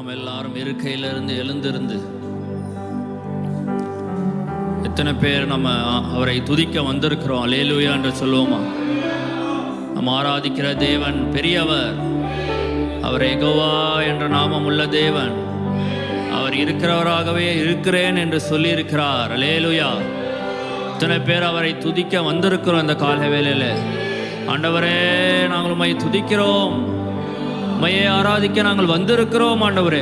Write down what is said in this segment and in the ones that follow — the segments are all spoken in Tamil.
நாம் எல்லாரும் இருக்கையிலிருந்து எழுந்திருந்து எத்தனை பேர் நம்ம அவரை துதிக்க வந்திருக்கிறோம்? அல்லேலூயா என்று சொல்லுவோமா? நம்ம ஆராதிக்கிற தேவன் பெரியவர். அவர் யெகோவா என்ற நாமம் உள்ள தேவன். அவர் இருக்கிறவராகவே இருக்கிறேன் என்று சொல்லியிருக்கிறார். அல்லேலூயா. எத்தனை பேர் அவரை துதிக்க வந்திருக்கிறோம் இந்த காலை வேளையில்? ஆண்டவரே, நாங்கள் உம்மை துதிக்கிறோம், உம்மையே ஆராதிக்க நாங்கள் வந்திருக்கிறோம். ஆண்டவரே,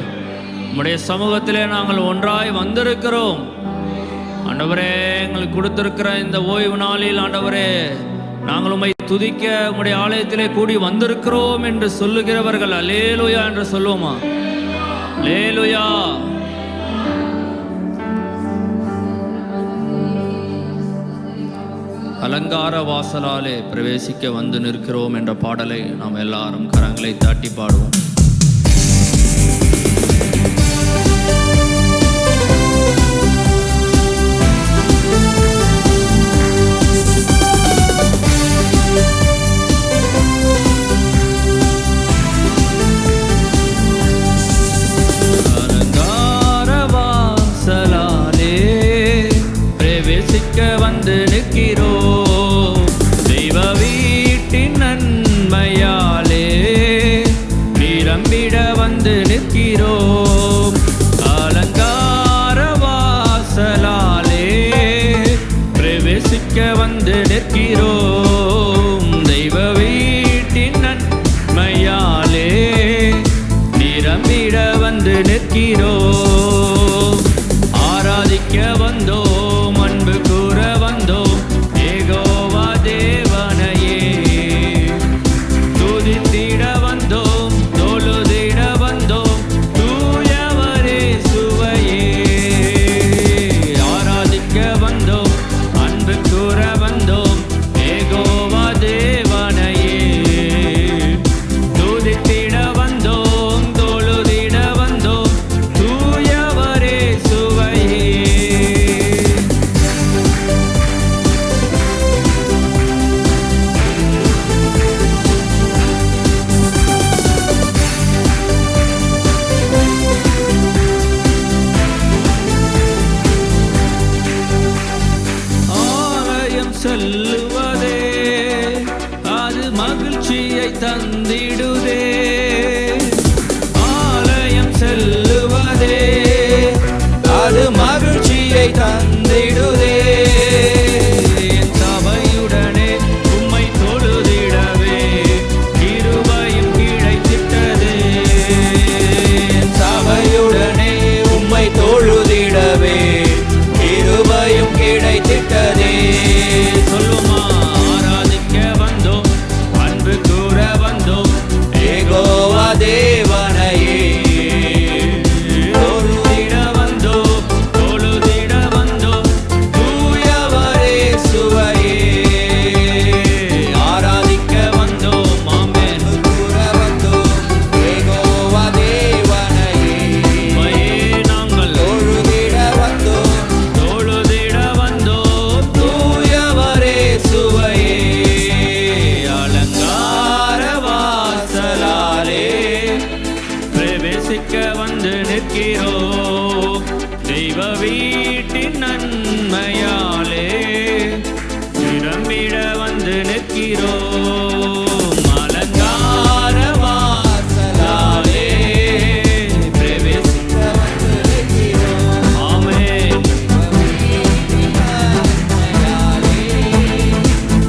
உம்முடைய சமூகத்திலே நாங்கள் ஒன்றாய் வந்திருக்கிறோம். ஆண்டவரே, எங்களுக்கு கொடுத்திருக்கிற இந்த ஓய்வு நாளில் ஆண்டவரே, நாங்கள் உம்மை துதிக்க உம்முடைய ஆலயத்திலே கூடி வந்திருக்கிறோம் என்று சொல்லுகிறவர்கள் அல்லேலூயா என்று சொல்லுவோமா? அல்லேலூயா. அலங்கார வாசலாலே பிரவேசிக்க வந்து நிற்கிறோம் என்ற பாடலை நாம் எல்லாரும் கரங்களை தாட்டி பாடுவோம். அலங்கார வாசலாலே பிரவேசிக்க வந்து நிற்கிறோம், தெய்வ வீட்டின் நன்மையாலே நிரம்பிட வந்து நிற்கிறோம். அலங்கார வாசலாலே பிரவேசிக்க வந்து நிற்கிறோம், தெய்வ வீட்டின் நன்மையாலே நிரம்பிட வந்து நிற்கிறோம். ஆராதிக்க வந்தோம், அன்பு கூற வந்தோம், யெகோவா தேவனையே துதித்திட வந்தோம், தொழுதிட வந்தோம், தூயவரே சுவையே. ஆராதிக்க வந்தோம், அன்பு கூற வந்தோம், யெகோவா தேவனையே துதித்திட வந்தோம், தொழுதிட வந்தோம், தூயவரே சுவையே. ஆலயம் செல்லுவதே அது மகிழ்ச்சியை தந்திடுதே. ஆலயம் செல்லுவதே அது மகிழ்ச்சியை தந்திடுதே. என் சபையுடனே உம்மை தொழுதிடவே கிருபையும் கிடைத்திட்டதே. என் சபையுடனே உம்மை தொழுதிடவே கிருபையும் கிடைத்திட்டதே. சொல்லுமா? ஆராதிக்க வந்தோம், அன்பு கூற வந்தோம், யெகோவா தேவனையே தொழுதிட வந்தோம், தொழுதிட வந்தோம், தூயவரே சுவையே. ஆராதிக்க வந்தோம், ஆமென், கூற வந்தோம், யெகோவா தேவனையே உம்மையே நாங்கள் தொழுதிட வந்தோம், தொழுதிட வந்தோம், தூயவரே சுவையே. அலங்கார வாசலாலே பிரவேசிக்க வந்து நிற்கிறோம், தெய்வ வீட்டின் நன்மையாலே நிரம்பிட வந்து நிற்கிறோம். அலங்கார வாசலாலே பிரவேசிக்க வந்து நிற்கிறோம். ஆமென்.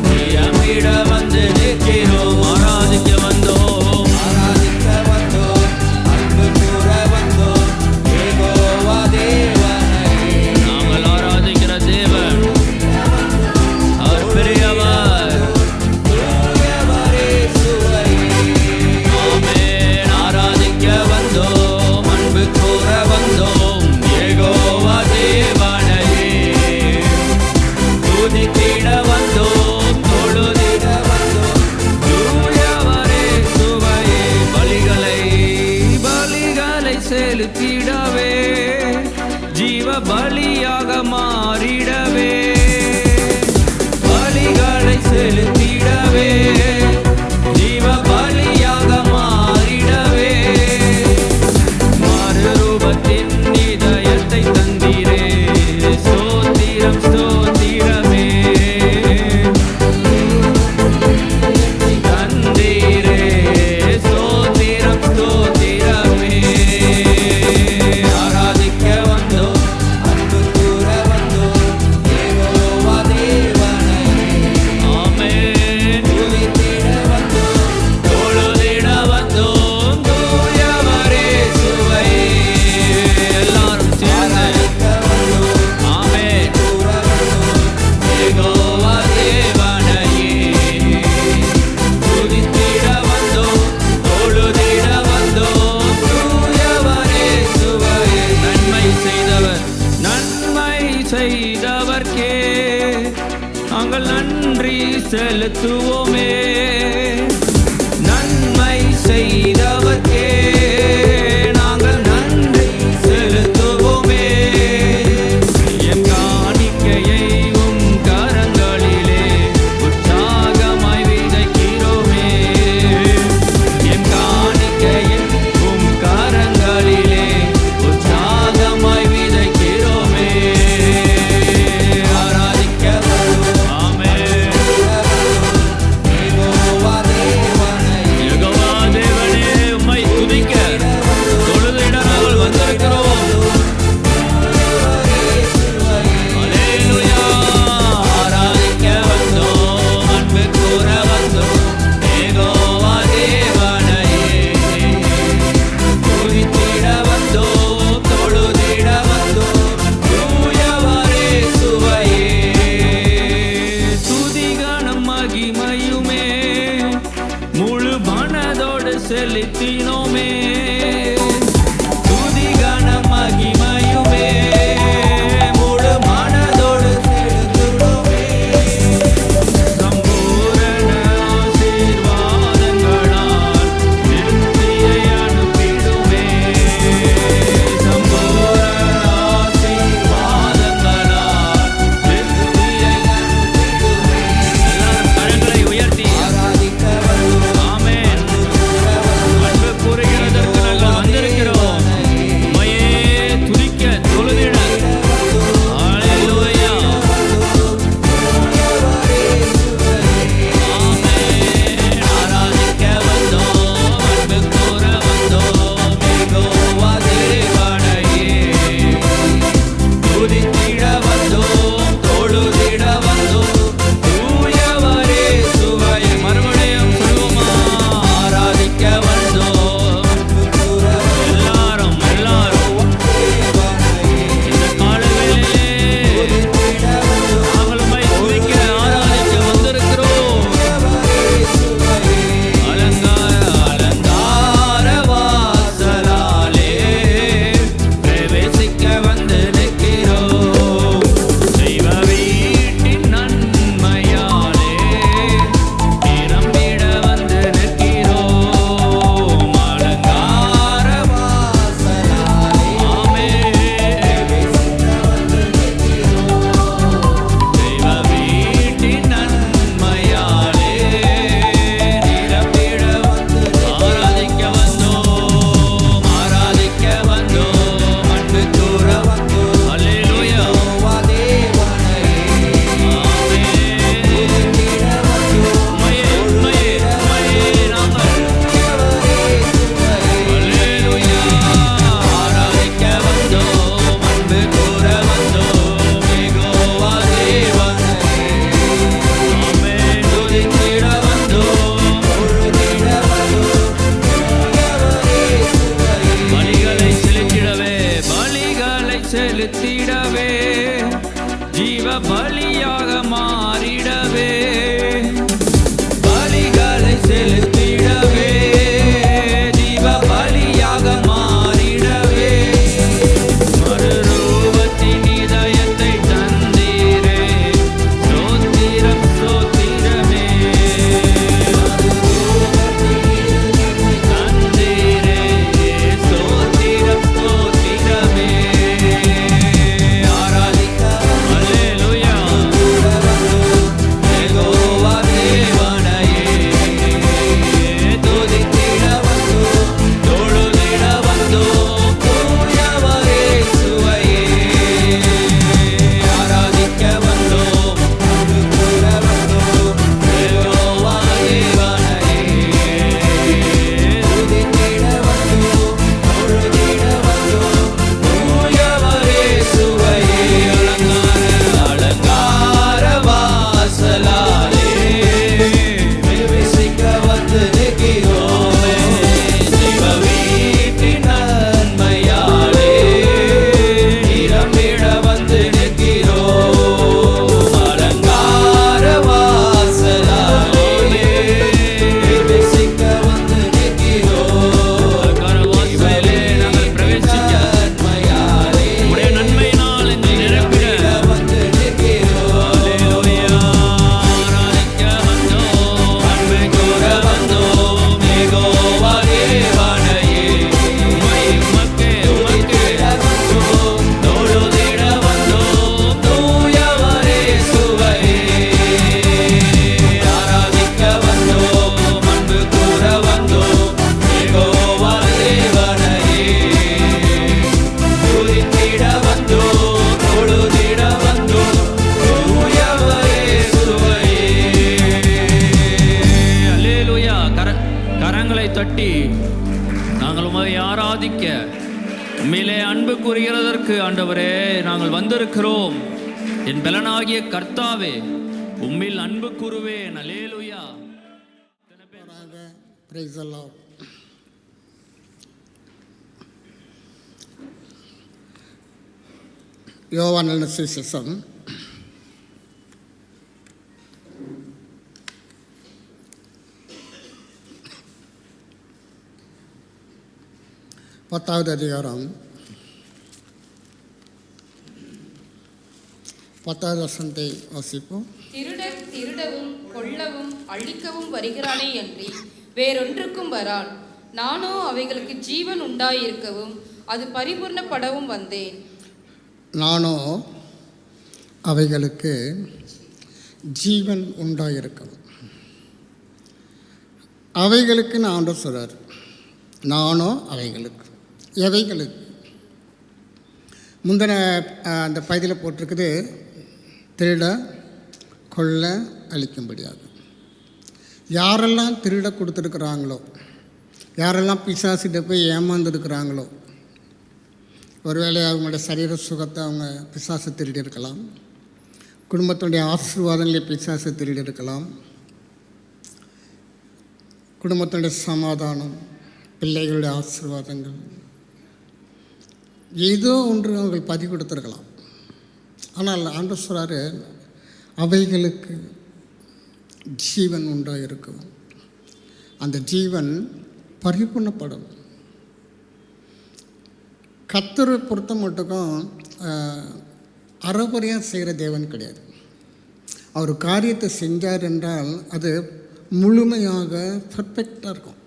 நிரம்பிட வந்து நிற்கிறோம். ஆராதிக்க வந்தோம், ஆராதிக்க வந்தோம், அன்பு கூற வந்தோம், யெகோவா தேவனையே. நாங்கள் ஆராதிக்கிற தேவன் அவர் பெரியவர், தூயவரே சுவையே. ஆமென். ஆராதிக்க வந்தோம், அன்பு கூற வந்தோம், யெகோவா தேவனையே துதித்திட வந்தோம், தொழுதிட வந்தோம், தூயவரே சுவையே. பலிகளை செலுத்திடவே ஜீவ பலியாக மாறிடவே, பலிகளை செலுத்திடவே ஜீவ பலியாக மாறிடவே, செலுத்துவோமே. நன்மை செய்தவர்க்கே நாங்கள் நன்றி செலுத்துவோமே. என் காணிக்கையை உம் கரங்களிலே உற்சாகமாய் விதைக்கிறோமே. என் காணிக்கையை உம் கரங்களிலே உற்சாகமாய் விதைக்கிறோமே. ஆராதிக்க ஆமென். யெகோவா தேவனே உம்மை துதிக்க தொழுதிட நாங்கள் வந்திருக்கிறோம். அல்லேலூயா. ஆராதிக்க வந்தோம், அன்பு கூற வந்தோம். யெகோவா தேவனையே துதித்திட வந்தோம், தொழுதிட வந்தோம். தூயவரே சுவையே துதிகணம் மகிமையுமே முழு மனதோடு செலுத்தினோமே. துதிகணம் மகிமையுமே முழு மனதோடு செலுத்தினோமே. சம்பூரண ஆசீர்வாதங்களால் திருப்தியை அனுப்பிடுமே. சம்பூரண ஆசீர்வாதங்களால் திருப்தியை அனுப்பிடுமே. எல்லாரும் கரங்களை உயர்த்தி ஆமென். அன்பு கூறுகிறதற்கு நாங்கள் வந்திருக்கிறோம். உம்மையே துதிக்க தொழுதிட. அல்லேலூயா. ஆமென். ஆராதிக்க வந்தோம், அன்பு கூற வந்தோம். யெகோவா தேவனையே துதித்திட வந்தோம், தொழுதிட வந்தோம். தூயவரே சுவையே. மறுபடியும் சொல்லுவோமா? ஆராதிக்க வந்தோம். எல்லாரும் இந்த காலவேளையிலே நாங்கள் உம்மை துதிக்க ஆராதிக்க வந்திருக்கிறோம். அலங்கார வாசலாலே பிரவேசிக்க வந்து நிற்கிறோம். தெய்வ வீட்டின் நன்மையாலே நிரம்பிட வந்து நிற்கிறோம். அலங்கார வாசலாலே ஆமென். தெய்வ வீட்டின் நன்மையாலே நிரம்பிட வந்து ஆராதிக்க வந்தோம், ஆராதிக்க வந்தோம், அன்பு கூற வந்தோம். அல்லேலூயா. உம்மையே உம்மையே உம்மையே நாங்கள் அல்லேலூயா. ஆராதிக்க வந்தோம், அன்பு கூற வந்தோம். யெகோவா தேவனையே ஆமென். துதித்திட வந்தோம், பலிகளை செலுத்திடவே, பலிகளை செலுத்திடவே, ஜீவ பலியாக மாறிடவே, பலிகளை செலுத்திடவே, ஜீவ பலியாக மாறிடவே. மறுரூபத்தின் இதயத்தை தந்தீரே, ஸ்தோத்திரம் ஸ்தோத்திரமே. தந்தீரே, ஸ்தோத்திரம் ஸ்தோத்திரமே. ஆராதிக்க அல்லேலூயா. ஆராதிக்க உம்மிலே அன்பு கூறுகிறதற்கு ஆண்டவரே நாங்கள் வந்திருக்கிறோம். என் பலனாகிய கர்த்தாவே, உம்மில் அன்பு கூறுவேன். அல்லேலூயா. Praise the Lord. யோவான் சுவிசேஷம் 10வது அதிகாரம் 10வது வசனத்தை வாசிப்போம். திருடவும் கொல்லவும் அழிக்கவும் வருகிறானே அன்றி வேறொன்றுக்கும் வரான். நானோ அவைகளுக்கு ஜீவன் உண்டாயிருக்கவும் அது பரிபூர்ணப்படவும் வந்தேன். நானோ அவைகளுக்கு ஜீவன் உண்டாயிருக்கவும். அவைகளுக்கு நான் சொல்றார். நானோ அவைகளுக்கு. எவைகளுக்கு? முந்தின அந்த பகுதியில் போட்டிருக்குது, திருட கொள்ள அழிக்கும்படியாக. யாரெல்லாம் திருட கொடுத்துருக்குறாங்களோ, யாரெல்லாம் பிசாசிட்ட போய் ஏமாந்துருக்கிறாங்களோ, ஒருவேளை அவங்களோட சரீர சுகத்தை அவங்க பிசாசை திருடி இருக்கலாம், குடும்பத்துடைய ஆசீர்வாதங்களை பிசாசை திருடி இருக்கலாம், குடும்பத்துடைய சமாதானம், பிள்ளைகளுடைய ஆசீர்வாதங்கள், ஏதோ ஒன்று அவர்கள் பதிவு கொடுத்துருக்கலாம். ஆனால் ஆண்டவர் சொல்றாரு, அவைகளுக்கு ஜீவன் உண்டாயிருக்கும். அந்த ஜீவன் பரிபூர்ணப்படும். கர்த்தரை பொறுத்த மட்டுக்கும் அறகுறையாக செய்கிற தேவன் கிடையாது. அவர் காரியத்தை செஞ்சார் என்றால் அது முழுமையாக பர்ஃபெக்டாக இருக்கும்,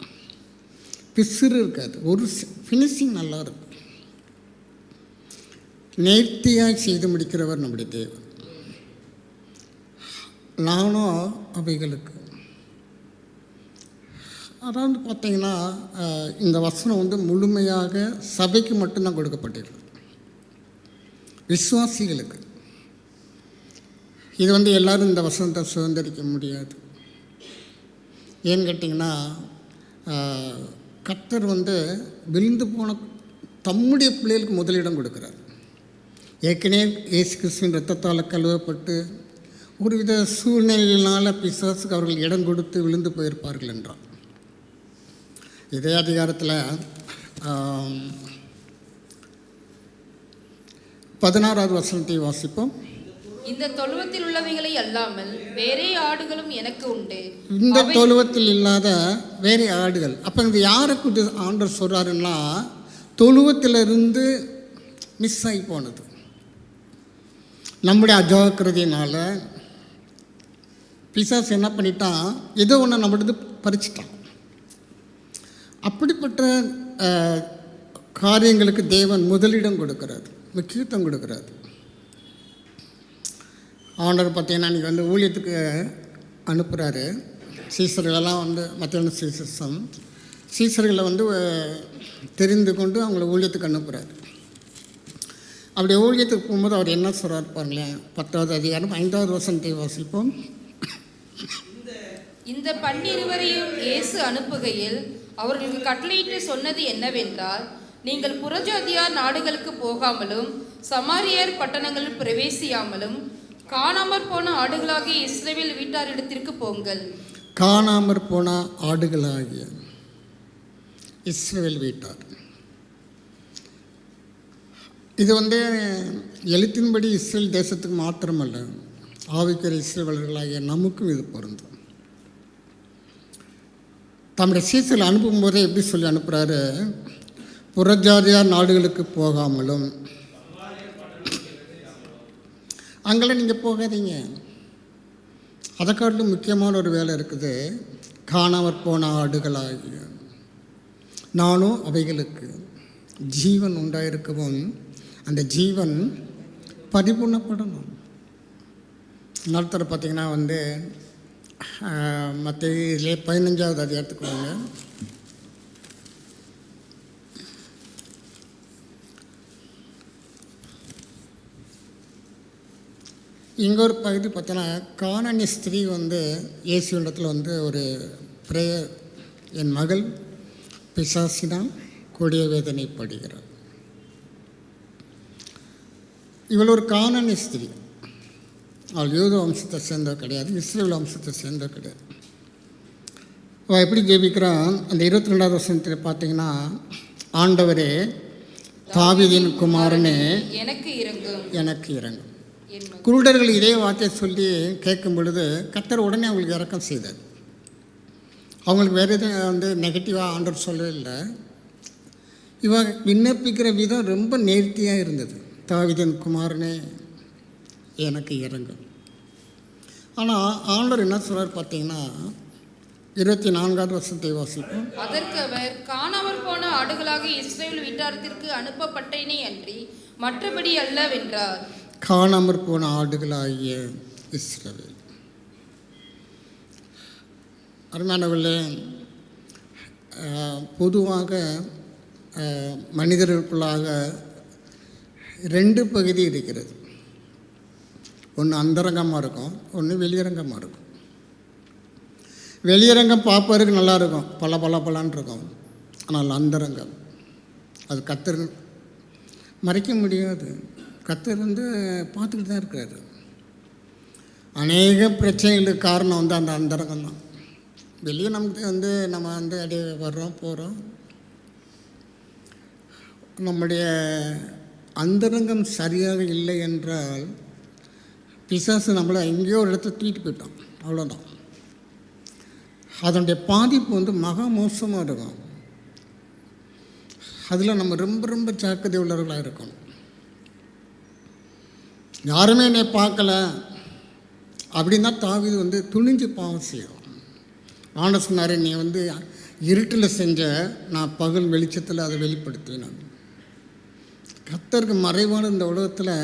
பிசுறு இருக்காது, ஒரு ஃபினிஷிங் நல்லா இருக்கும். நேர்த்தியாக செய்து முடிக்கிறவர் நம்முடைய தேவன். நானும் அவைகளுக்கு, அதாவது பார்த்திங்கன்னா இந்த வசனம் முழுமையாக சபைக்கு மட்டும்தான் கொடுக்கப்பட்டிருக்கு, விசுவாசிகளுக்கு. இது எல்லோரும் இந்த வசனத்தை சுதந்திரிக்க முடியாது. ஏன்னு கேட்டிங்கன்னா, கர்த்தர் விழுந்து போன தம்முடைய பிள்ளைகளுக்கு முதலிடம் கொடுக்குறார். ஏற்கனவே இயேசு கிறிஸ்துவின் இரத்தத்தால் கழுவப்பட்டு ஒருவித சூழ்நிலையினால் பிசாசுக்கு அவர்கள் இடம் கொடுத்து விழுந்து போயிருப்பார்கள் என்றார். இதே அதிகாரத்தில் 16வது வசனத்தை வாசிப்போம். இந்த தொழுவத்தில் உள்ளவைகளை அல்லாமல் வேறே ஆடுகளும் எனக்கு உண்டு. இந்த தொழுவத்தில் இல்லாத வேறே ஆடுகள். அப்போ இது யாருக்கு ஆண்டவர் சொல்கிறாருன்னா, தொழுவத்திலிருந்து மிஸ் ஆகி போனது, நம்முடைய அஜாக்கிரதையினால் பிசாசு என்ன பண்ணிட்டான், ஏதோ ஒன்று நம்மளது பறிச்சிட்டான். அப்படிப்பட்ட காரியங்களுக்கு தேவன் முதலிடம் கொடுக்கிறார், முக்கியத்துவம் கொடுக்கிறார். ஆண்டவர் பார்த்தீங்கன்னா இன்றைக்கி ஊழியத்துக்கு அனுப்புகிறாரு. சீசர்களெல்லாம் மத்தியான சீசர்களை தெரிந்து கொண்டு அவங்கள ஊழியத்துக்கு அனுப்புகிறார். அப்படி ஊழியத்துக்கு போகும்போது அவர் என்ன சொல்கிறார் பாருங்களேன். 10வது அதிகாரம் 5வது வசனத்தை வாசிப்போம். இந்த 12 இயேசு அனுப்புகையில் அவர்களுக்கு கட்டளையிட்டு சொன்னது என்னவென்றால், நீங்கள் புறஜாதியார் நாடுகளுக்கு போகாமலும் சமாரியர் பட்டணங்களில் பிரவேசியாமலும் காணாமற் போன ஆடுகளாகிய இஸ்ரவேல் வீட்டாரிடத்திற்கு போங்கள். காணாமற் போன ஆடுகளாகிய இஸ்ரவேல் வீட்டார். இது எழுத்தின்படி இஸ்ரேல் தேசத்துக்கு மாத்திரமல்ல, ஆவிக்கிற இஸ்ரவேலர்களாகிய நமக்கும் இது பொருந்தும். தம்முடைய சீசர்கள் அனுப்பும்போதே எப்படி சொல்லி அனுப்புகிறாரு, புறஜாதியார் நாடுகளுக்கு போகாமலும். அங்கெல்லாம் நீங்கள் போகாதீங்க. அதை காட்டிலும் முக்கியமான ஒரு வேலை இருக்குது. காணாமற் போன ஆடுகளாகிய நானும் அவைகளுக்கு ஜீவன் உண்டாயிருக்கவும் அந்த ஜீவன் பரிபூர்ணப்படணும். இன்னொருத்தர் பார்த்திங்கன்னா மத்திய 15வது அதிகாரத்துக்கு வாங்க. இங்கே ஒரு பகுதி பார்த்தோன்னா, கானானிய ஸ்திரீ இயேசுவிடத்தில் ஒரு பிரேயர், என் மகள் பிசாசினால் கொடிய வேதனைப்படுகிறாள். இவள் ஒரு கானானிய ஸ்திரீ. அவள் யூத வம்சத்தை சேர்ந்தவ கிடையாது, இஸ்ரேல் வம்சத்தை சேர்ந்தவ கிடையாது. அவள் எப்படி ஜெபிக்கிறான்? அந்த 22வது வசனத்தில் பார்த்தீங்கன்னா, ஆண்டவரே தாவீதின் குமாரனே எனக்கு இறங்கும், எனக்கு இறங்கும். குருடர்கள் இதே வார்த்தையை சொல்லி கேட்கும் பொழுது கர்த்தர் உடனே அவங்களுக்கு இறக்கம் செய்தார். அவங்களுக்கு வேறு எதுவும் நெகட்டிவாக ஆண்டவர் சொல்லவே இல்லை. இவன் விண்ணப்பிக்கிற விதம் ரொம்ப நேர்த்தியாக இருந்தது. தாவீதின் குமாரனே எனக்கு இறங்கும். ஆனால் ஆண்டவர் என்ன சொல்கிறார் பார்த்தீங்கன்னா, 24வது வசனத்தை வாசிப்போம். அதற்கு அவர், காணாமற் போன ஆடுகளாக இஸ்ரவேல் வீட்டாரத்திற்கு அனுப்பப்பட்டேனே அன்றி மற்றபடி அல்லவென்றார். காணாமற் போன ஆடுகளாகிய இஸ்ரவேல். அருமையானவர்களே, பொதுவாக மனிதர்களுக்குள்ளாக 2 பகுதி இருக்கிறது. ஒன்று அந்தரங்கமாக இருக்கும், ஒன்று வெளியரங்கமாக இருக்கும். வெளியரங்கம் பார்ப்பதற்கு நல்லாயிருக்கும், பலான்னு இருக்கும். ஆனால் அந்தரங்கம் அது கர்த்தர் மறைக்க முடியாது. கர்த்தர் பார்த்துக்கிட்டு தான் இருக்கிறாரு. அநேக பிரச்சனைகளுக்கு காரணம் அந்த அந்தரங்கம் தான். வெளியே நமக்கு நம்ம அப்படியே வர்றோம் போகிறோம். நம்முடைய அந்தரங்கம் சரியாக இல்லை என்றால் பிசாசு நம்மளை எங்கேயோ ஒரு இடத்துல தூக்கிட்டு போயிட்டோம், அவ்வளோதான். அதனுடைய பாதிப்பு மகா மோசமாக இருக்கும். அதில் நம்ம ரொம்ப ரொம்ப ஜாக்கிரதை உள்ளவர்களாக இருக்கணும். யாருமே என்னை பார்க்கல அப்படின்னா தாவீது துணிஞ்சு பாவம் செய்யும். ஆண்டவர் சொன்னார், நீ இருட்டில் செஞ்ச, நான் பகல் வெளிச்சத்தில் அதை வெளிப்படுத்தினேன். கர்த்தருக்கு மறைவான இந்த உலகத்தில்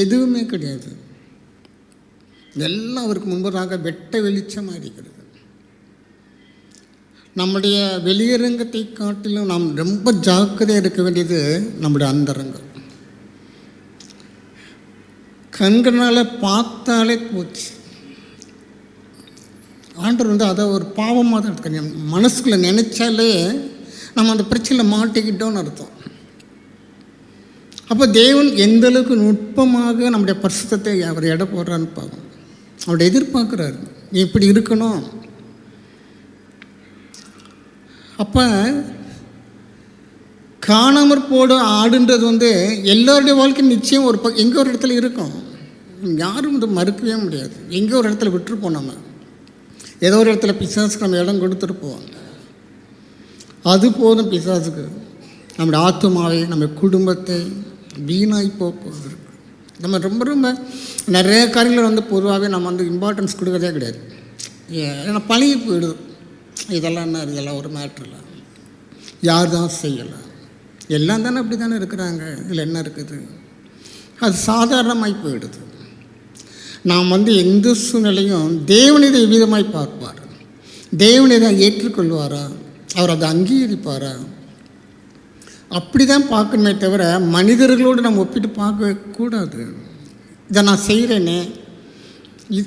எதுவுமே கிடையாது. எல்லாம் அவருக்கு முன்பதாக வெட்ட வெளிச்சமாக இருக்கிறது. நம்முடைய வெளியரங்கத்தை காட்டிலும் நாம் ரொம்ப ஜாக்கிரதையாக இருக்க வேண்டியது நம்முடைய அந்தரங்கம். கண்களால் பார்த்தாலே போச்சு. ஆண்டவர் அதை ஒரு பாவமாக தான் எடுத்துக்கணும். மனசுக்குள்ளே நினச்சாலே நம்ம அந்த பிரச்சனையில் மாட்டிக்கிட்டோன்னு அர்த்தம். அப்போ தேவன் எந்தளவுக்கு நுட்பமாக நம்முடைய பரிசுத்தத்தை அவர் எடை போடுறான்னு பார்க்கணும். அவருடைய எதிர்பார்க்குறாரு, நீ இப்படி இருக்கணும். அப்போ காணாமற் போட ஆடுன்றது எல்லோருடைய வாழ்க்கையும் நிச்சயம் எங்கே ஒரு இடத்துல இருக்கும். யாரும் மறுக்கவே முடியாது. எங்கே ஒரு இடத்துல விட்டுருப்போம். நம்ம ஏதோ ஒரு இடத்துல பிசாசுக்கு நம்ம இடம் கொடுத்துருப்போம். அது போதும் பிசாசுக்கு நம்முடைய ஆத்துமாவை, நம்ம குடும்பத்தை வீணாய் போக்குவதற்கு. நம்ம ரொம்ப ரொம்ப நிறைய காரியங்கள் பொதுவாகவே நம்ம இம்பார்ட்டன்ஸ் கொடுக்கறதே கிடையாது. ஏன்னா பழகி போயிடுது. இதெல்லாம் என்ன, இதெல்லாம் ஒரு மேட்ரு இல்லை, யார் தான் செய்யலை, எல்லாம் தானே அப்படி தானே இருக்கிறாங்க, இதில் என்ன இருக்குது, அது சாதாரணமாய் போயிடுது. நாம் எந்த சூழ்நிலையும் தேவன் இதை விதமாய் பார்ப்பார். தேவன் இதை ஏற்றுக்கொள்வாரா, அவர் அதை அங்கீகரிப்பாரா, அப்படி தான் பார்க்கணுமே தவிர மனிதர்களோடு நம்ம ஒப்பிட்டு பார்க்கக்கூடாது. இதை நான் செய்கிறேனே,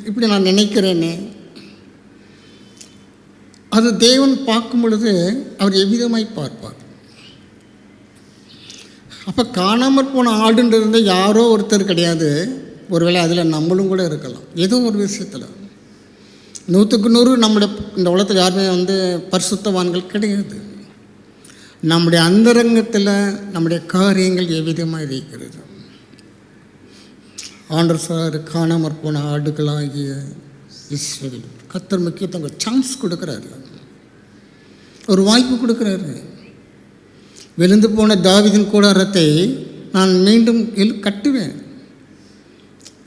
இப்படி நான் நினைக்கிறேனே, அது தேவன் பார்க்கும் பொழுது அவர் எவ்விதமாய் பார்ப்பார். அப்போ காணாமற் போன ஆடுன்றது யாரோ ஒருத்தர் கிடையாது. ஒருவேளை அதில் நம்மளும் கூட இருக்கலாம். ஏதோ ஒரு விஷயத்தில் 100க்கு 100 நம்முடைய இந்த உலகத்தில் யாருமே பரிசுத்தவான்கள் கிடையாது. நம்முடைய அந்தரங்கத்தில் நம்முடைய காரியங்கள் எவ்விதமாக இருக்கிறது. ஆண்டவர் சொல்றாரு, காணாமற் போன ஆடுகளாகிய இஸ்ரவேல். கர்த்தர் முக்கியத்துவம் சான்ஸ் கொடுக்குறாரு, ஒரு வாய்ப்பு கொடுக்குறாரு. விழுந்து போன தாவீதின் கூடாரத்தை நான் மீண்டும் கட்டுவேன்.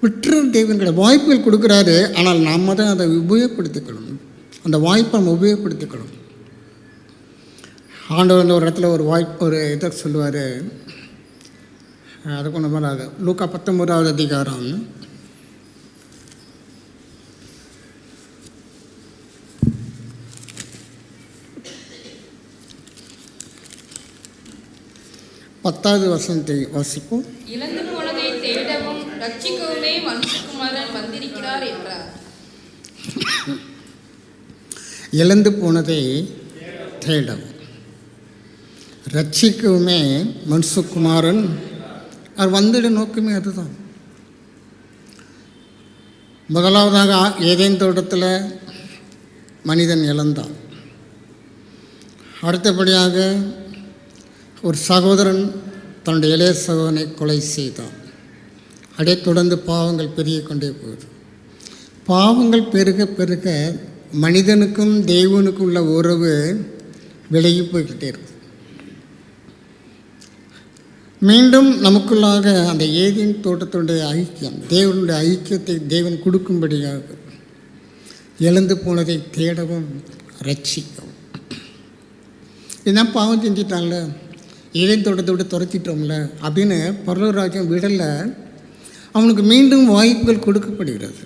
விட்டுற தேவன்கிற வாய்ப்புகள் கொடுக்குறாரு. ஆனால் நாம் தான் அதை உபயோகப்படுத்திக்கணும். அந்த வாய்ப்பை நம்ம உபயோகப்படுத்திக்கணும். ஆண்டவர் ஒரு இடத்துல ஒரு இதை சொல்லுவார். அதுக்கு ஒன்று மாதிரி லூக்கா 19வது அதிகாரம் 10வது வசனத்தை வாசிப்போம். இழந்து போனதை தேடவும் ரட்சிக்கவுமே மனுஷகுமாரன் வந்திருக்கிறார் என்றார். இழந்து போனதை தேடவும் ரட்சிக்கவுமே மனுஷகுமாரன் அவர் வந்திட நோக்கமே அதுதான். முதலாவதாக ஏதேன் தோட்டத்தில் மனிதன் இழந்தான். அடுத்தபடியாக ஒரு சகோதரன் தன்னுடைய இளைய சகோதரனை கொலை செய்தான். அப்படியே தொடர்ந்து பாவங்கள் பெருகி கொண்டே போகுது. பாவங்கள் பெருக பெருக மனிதனுக்கும் தேவனுக்கும் உள்ள உறவு விலகி போய்கிட்டே இருக்கு. மீண்டும் நமக்குள்ளாக அந்த ஏதேன் தோட்டத்துடைய ஐக்கியம், தேவனுடைய ஐக்கியத்தை தேவன் கொடுக்கும்படியாக இழந்து போனதை தேடவும் ரட்சிக்கவும். இதுதான் பாவம் செஞ்சிட்டாங்கள, ஏதேன் தோட்டத்தை விட்டு துரத்திட்டோம்ல அப்படின்னு பரலோகராஜ்யம் விடலை. அவனுக்கு மீண்டும் வாய்ப்புகள் கொடுக்கப்படுகிறது.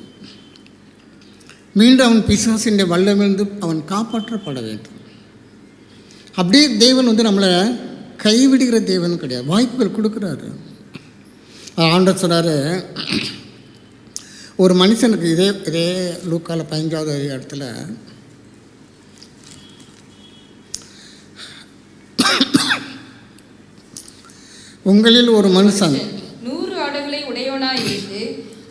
மீண்டும் அவன் பிசாசின் வல்லமிருந்து அவன் காப்பாற்றப்பட வேண்டும். அப்படியே தேவன் நம்மளை கைவிடுகிற தேவன் கிடையாது, வாய்ப்புகள் கொடுக்குறாரு. ஆண்டவர் சொல்கிறாரு, ஒரு மனுஷனுக்கு இதே லூக்கால 15வது இடத்துல உங்களில் ஒரு மனுஷன் 100 ஆடுகளை உடையவனாய் இருந்து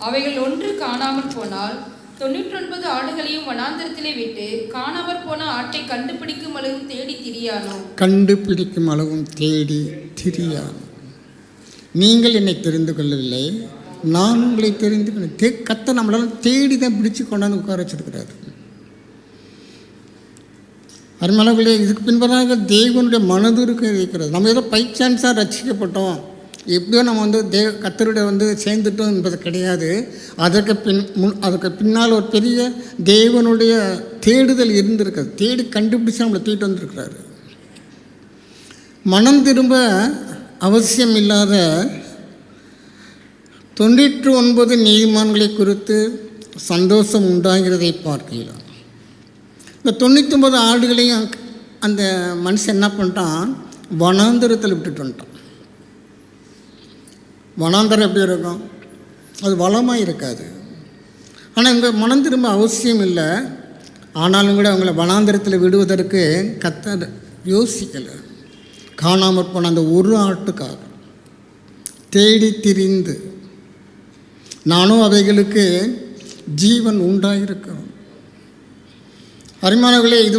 அவைகள் ஒன்று காணாமல் போனால் 99 ஆடுகளையும் வனாந்தரத்திலே விட்டு காணாமற் போன ஆட்டை கண்டுபிடிக்கும் அளவும் தேடி திரியானோ. நீங்கள் என்னை தெரிந்து கொள்ளவில்லை, நான் உங்களை தெரிந்து கொண்டேன். கத்த நம்மளால தேடி தான் பிடிச்சு கொண்டாந்து உட்கார வச்சிருக்கிறாரு. அருமையானவர்களே, இதுக்கு பின்பதாக தேவனுடைய மனதுருக்கு இருக்கிறது. நம்ம ஏதோ பை சான்ஸாக ரட்சிக்கப்பட்டோம், எப்படியோ நம்ம கத்தருடைய சேர்ந்துட்டோம் என்பது கிடையாது. அதற்கு பின்னால் ஒரு பெரிய தேவனுடைய தேடுதல் இருந்திருக்கிறது. தேடி கண்டுபிடிச்சு நம்மளை தூக்கிட்டு வந்திருக்கிறாரு. மனம் திரும்ப அவசியம் இல்லாத 99 நீதிமான்களை குறித்து சந்தோஷம் உண்டாகிறதை பார்க்கலாம். இந்த 99 ஆடுகளையும் அந்த மனுஷன் என்ன பண்ணிட்டான், வனாந்தரத்தில் விட்டுட்டு வந்துட்டான். வனாந்தரம் எப்படி இருக்கும், அது வளமாக இருக்காது. ஆனால் இங்கே மனம் திரும்ப அவசியம் இல்லை. ஆனாலும் கூட அவங்கள வனாந்தரத்தில் விடுவதற்கு கர்த்தர் யோசிக்கலை. காணாமற் போன அந்த ஒரு ஆட்டுக்காக தேடி திரிந்து நானும் அவைகளுக்கு ஜீவன் உண்டாயிருக்கும். அருமையானவர்களே, இது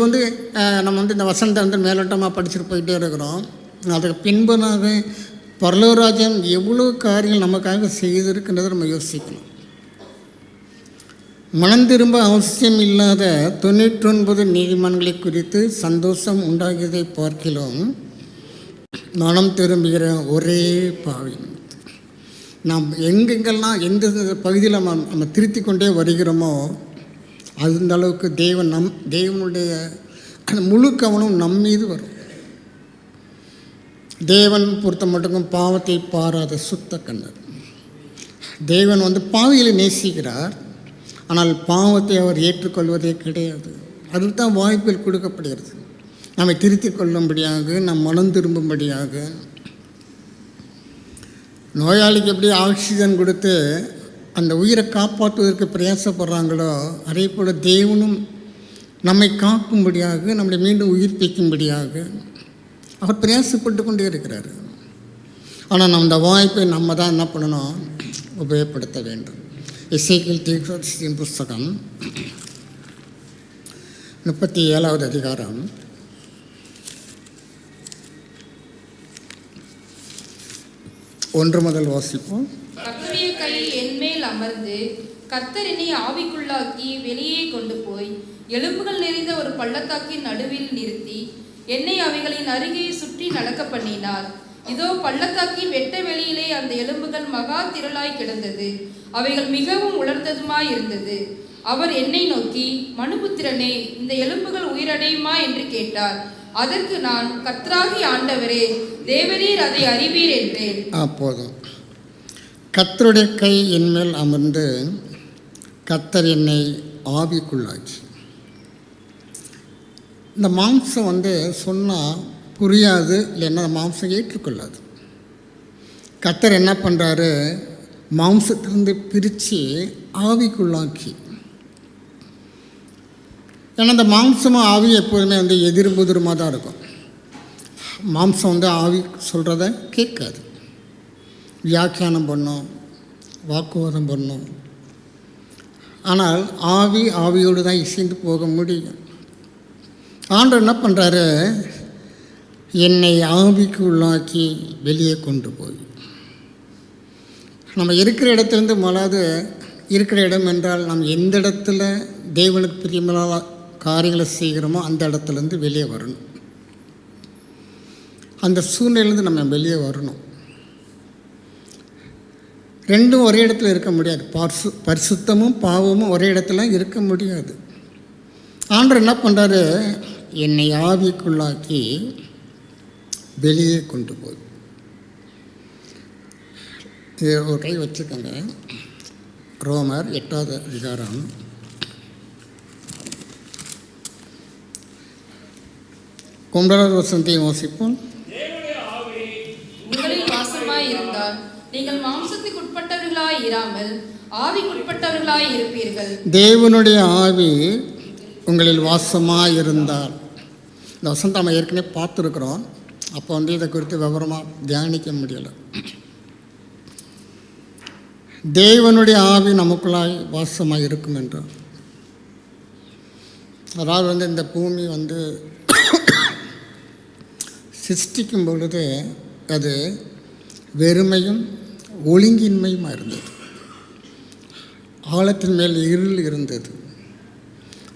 நம்ம இந்த வசனத்தை மேலோட்டமாக படிச்சுட்டு போயிட்டே இருக்கிறோம். அதுக்கு பின்பதாக பரலோகராஜ்யம் எவ்வளோ காரியங்கள் நமக்காக செய்திருக்கின்றதை நம்ம யோசிக்கணும். மனம் திரும்ப அவசியம் இல்லாத 99 நீதிமான்களை குறித்து சந்தோஷம் உண்டாகியதை பார்க்கிறோம். மனம் திரும்புகிற ஒரே பாவி. நாம் எங்கெங்கெல்லாம் எந்த பகுதியில் நம்ம திருத்தி கொண்டே வருகிறோமோ அந்த அளவுக்கு தேவனுடைய அந்த முழு கவனம் நம் மீது வரும். தேவன் பொறுத்த மட்டும் பாவத்தை பாராத சுத்த கண்ணர். தேவன் பாவிகளை நேசிக்கிறார், ஆனால் பாவத்தை அவர் ஏற்றுக்கொள்வதே கிடையாது. அதுக்கு தான் வாய்ப்புகள் கொடுக்கப்படுகிறது, நம்மை திருத்திக் கொள்ளும்படியாக, நம் மனம் திரும்பும்படியாக. நோயாளிக்கு எப்படி ஆக்சிஜன் கொடுத்து அந்த உயிரை காப்பாற்றுவதற்கு பிரயாசப்படுறாங்களோ, அதே போல் தேவனும் நம்மை காக்கும்படியாக, நம்மளை மீண்டும் உயிர்ப்பிக்கும்படியாக அவர் பிரயாசப்பட்டு கொண்டே இருக்கிறார். ஆனால் நம்ம இந்த வாய்ப்பை நம்ம தான் என்ன பண்ணணும், உபயோகப்படுத்த வேண்டும். எசேக்கியேல் தீர்க்கதரிசியின் புஸ்தகம் 37வது அதிகாரம் 1 முதல் வாசிப்போம். கர்த்தருடைய கை என்மேல் அமர்ந்து கர்த்தர் என்னை ஆவிக்குள்ளாக்கி வெளியே கொண்டு போய் எலும்புகள் நிறைந்த ஒரு பள்ளத்தாக்கின் நடுவில் நிறுத்தி என்னை அவைகளின் அருகே சுற்றி நடக்க பண்ணினார். இதோ பள்ளத்தாக்கின் வெட்ட வெளியிலே அந்த எலும்புகள் மகா திரளாய் கிடந்தது, அவைகள் மிகவும் உலர்ந்ததுமாய் இருந்தது. அவர் என்னை நோக்கி, மனுபுத்திரனே, இந்த எலும்புகள் உயிரடையுமா என்று கேட்டார். அதற்கு நான், கர்த்தராகிய ஆண்டவரே, தேவரீர் அதை அறிவீர் என்றேன். போதும். கர்த்தருடைய கை என்மேல் அமர்ந்து கர்த்தர் என்னை ஆவிக்குள்ளாச்சு. இந்த மாம்சம் சொன்னால் புரியாது, இல்லைன்னா மாம்சம் ஏற்றுக்கொள்ளாது. கர்த்தர் என்ன பண்ணுறாரு, மாம்சத்திலிருந்து பிரித்து ஆவிக்குள்ளாக்கி. ஏன்னா இந்த மாம்சமும் ஆவி எப்போதுமே எதிர்புதிரமாக தான் இருக்கும். மாம்சம் வந்து ஆவி சொல்கிறத கேட்காது, வியாக்கியானம் பண்ணும், வாக்குவாதம் பண்ணும். ஆனால் ஆவி ஆவியோடு தான் இசைந்து போக முடியும். ஆண்டவர் என்ன பண்ணுறாரு, என்னை ஆவிக்கு உள்ளாக்கி வெளியே கொண்டு போய், நம்ம இருக்கிற இடத்துலேருந்து முதலாவது இருக்கிற இடம் என்றால் நம்ம எந்த இடத்துல தேவனுக்கு பிரியமான காரியங்களை செய்கிறோமோ அந்த இடத்துலேருந்து வெளியே வரணும். அந்த சூழ்நிலையிலேருந்து நம்ம வெளியே வரணும். ரெண்டும் ஒரே இடத்துல இருக்க முடியாது. பரிசுத்தமும் பாவமும் ஒரே இடத்துல இருக்க முடியாது. ஆண்டவர் என்ன பண்ணுறாரு, என்னை ஆவிக்குள்ளாக்கி வெளியே கொண்டு போய். இது ஒரு கை வச்சுக்கோங்க. ரோமர் 8வது அதிகாரம் 9வது வசனத்தையும் வாசிப்போம். உங்களில் வாசமாய் இருந்தால் நீங்கள் மாம்சத்துக்கு உட்பட்டவர்களாய் இராமல் ஆவிக்குட்பட்டவர்களாய் இருப்பீர்கள். தேவனுடைய ஆவி உங்களில் வாசமாக இருந்தால், இந்த வசனத்தை நம்ம ஏற்கனவே பார்த்துருக்குறோம். அப்போ வந்து இதை குறித்து விவரமாக தியானிக்க முடியலை. தேவனுடைய ஆவி நமக்குள்ளாய் வாசமாக இருக்கும் என்றால், அதாவது வந்து இந்த பூமி வந்து சிருஷ்டிக்கும் பொழுது அது வெறுமையும் ஒழுங்கின்மையுமாக இருந்தது. ஆழத்தின் மேல் இருள் இருந்தது.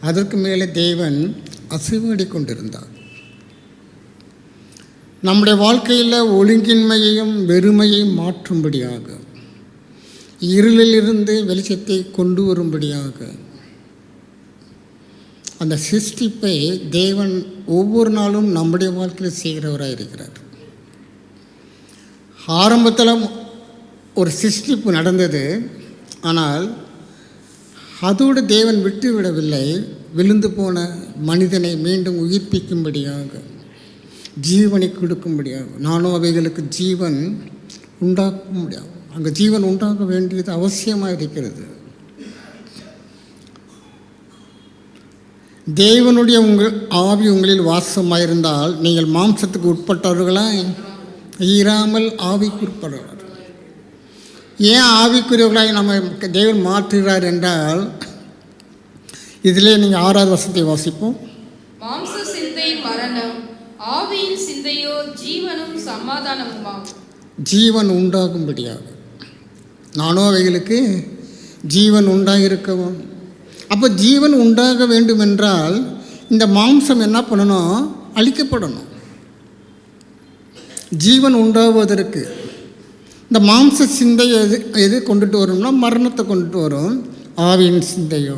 அதற்கு மேலே தேவன் அசைவாடி கொண்டிருந்தார். நம்முடைய வாழ்க்கையில் ஒழுங்கின்மையையும் வெறுமையையும் மாற்றும்படியாக, இருளிலிருந்து வெளிச்சத்தை கொண்டு வரும்படியாக அந்த சிருஷ்டிப்பை தேவன் ஒவ்வொரு நாளும் நம்முடைய வாழ்க்கையில் செய்கிறவராக இருக்கிறார். ஆரம்பத்தில் ஒரு சிருஷ்டிப்பு நடந்தது. ஆனால் அதோடு தேவன் விட்டு விடவில்லை. விழுந்து போன மனிதனை மீண்டும் உயிர்ப்பிக்கும்படியாக, ஜீவனை கொடுக்கும்படியாக, நானும் அவைகளுக்கு ஜீவன் உண்டாக்க முடியாது. அங்கே ஜீவன் உண்டாக வேண்டியது அவசியமாக இருக்கிறது. தேவனுடைய ஆவி உங்களில் வாசமாக இருந்தால் நீங்கள் மாம்சத்துக்கு உட்பட்டவர்களாய் ஈராமல் ஆவிக்கு உட்படுவார். ஏன் ஆவிக்குரியவர்களாய் நம்ம தேவன் மாற்றுகிறார் என்றால், இதிலே நீங்கள் 6வது வசனத்தை வாசிப்போம். மாம்ச சிந்தை மரணம், ஆவியின் சிந்தையோ ஜீவனும் சமாதானமுமாம். ஜீவன் உண்டாகும்படியாக, நானோ அவைகளுக்கு ஜீவன் உண்டாகிருக்கவும். அப்போ ஜீவன் உண்டாக வேண்டும் என்றால் இந்த மாம்சம் என்ன பண்ணணும், அழிக்கப்படணும். ஜீவன் உண்டாவதற்கு இந்த மாம்ச சிந்தை எது கொண்டுட்டு வரும்னா மரணத்தை கொண்டுட்டு வரும். ஆவியின் சிந்தையோ,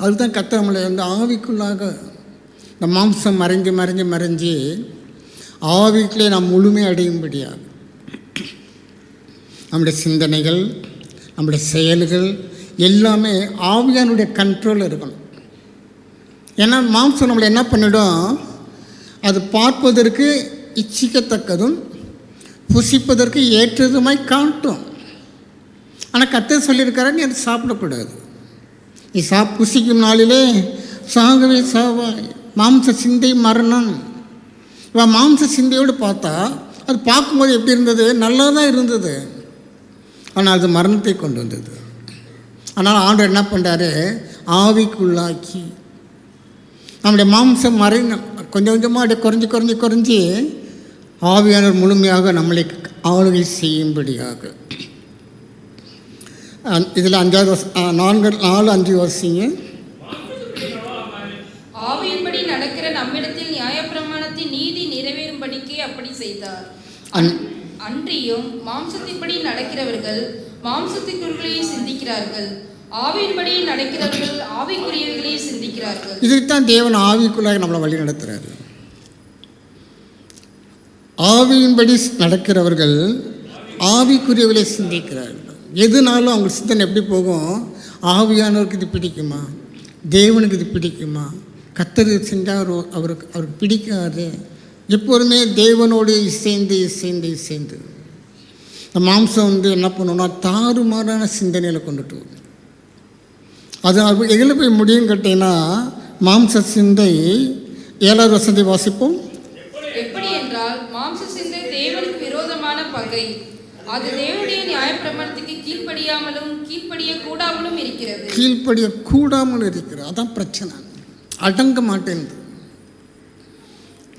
அதுதான் கர்த்தர் நம்மளை வந்து ஆவிக்குள்ளாக இந்த மாம்சம் மறைஞ்சு மறைஞ்சு மறைஞ்சு ஆவிக்குள்ளே நாம் முழுமை அடையும்படியாக நம்முடைய சிந்தனைகள், நம்முடைய செயல்கள் எல்லாமே ஆவியானுடைய கண்ட்ரோல் இருக்கணும். ஏன்னா மாம்சம் நம்மளை என்ன பண்ணிடும், அது பார்ப்பதற்கு இச்சிக்கத்தக்கதும் புசிப்பதற்கு ஏற்றதுமாய் காட்டும். ஆனால் கர்த்தர் சொல்லியிருக்காரு, நீ அதை சாப்பிடக்கூடாது. நீ புசிக்கும் நாளிலே சாகவே சாவாய். மாம்ச சிந்தை மரணம். இவன் மாம்ச சிந்தையோடு பார்த்தா அது பார்க்கும்போது எப்படி இருந்தது, நல்லா தான் இருந்தது. ஆனால் அது மரணத்தை கொண்டு வந்தது. ஆனால் ஆண்டவர் என்ன பண்ணுறாரு, ஆவிக்குள்ளாக்கி நம்முடைய மாம்சம் கொஞ்சம் கொஞ்சமாக அப்படியே குறைஞ்சி குறைஞ்சி குறைஞ்சி ஆவியானவர் முழுமையாக நம்மளை ஆளுகை செய்யும்படியாக. இதில் 4-5 வசிங்க. ஆவியின்படி நடக்கிற நம்மிடத்தில் நியாயப்பிரமாணத்தின் நீதி நிறைவேறும்படிக்கே அப்படி செய்தார். அன்றியும் மாம்சத்தின்படி நடக்கிறவர்கள் மாம்சத்திற்குள்ளேயே சிந்திக்கிறார்கள், ஆவியின்படி நடக்கிறவர்கள் ஆவிக்குரியவர்களே சிந்திக்கிறார்கள். இதுதான் தேவன் ஆவிக்குள்ளாக நம்மளை வழி நடத்துகிறாரு. ஆவியின்படி நடக்கிறவர்கள் ஆவிக்குரியவர்களே சிந்திக்கிறார்கள். எதுனாலும் அவங்க சிந்தனை எப்படி போகும், ஆவியானவருக்கு இது பிடிக்குமா, தேவனுக்கு இது பிடிக்குமா, கர்த்தர் செஞ்சால் அவருக்கு பிடிக்காது. எப்போதுமே தேவனோடு இசைந்து இசைந்து இசைந்து இந்த மாம்சம் வந்து என்ன பண்ணணும்னா தாறுமாறான சிந்தனையில் கொண்டுட்டு வரும். அது எதில் போய் முடியும் கேட்டீங்கன்னா, மாம்ச சிந்தை 7வது வசனத்தை வாசிப்போம். தேவனுக்கு விரோதமான பகை. அது தேவனுடைய நியாயப்பிரமாணத்துக்கு கீழ்ப்படியாமலும் கீழ்ப்படிய கூடாமலும் இருக்கிறது. கீழ்ப்படிய கூடாமல் இருக்கிறது. அதான் பிரச்சனை. அடங்க மாட்டேங்குது.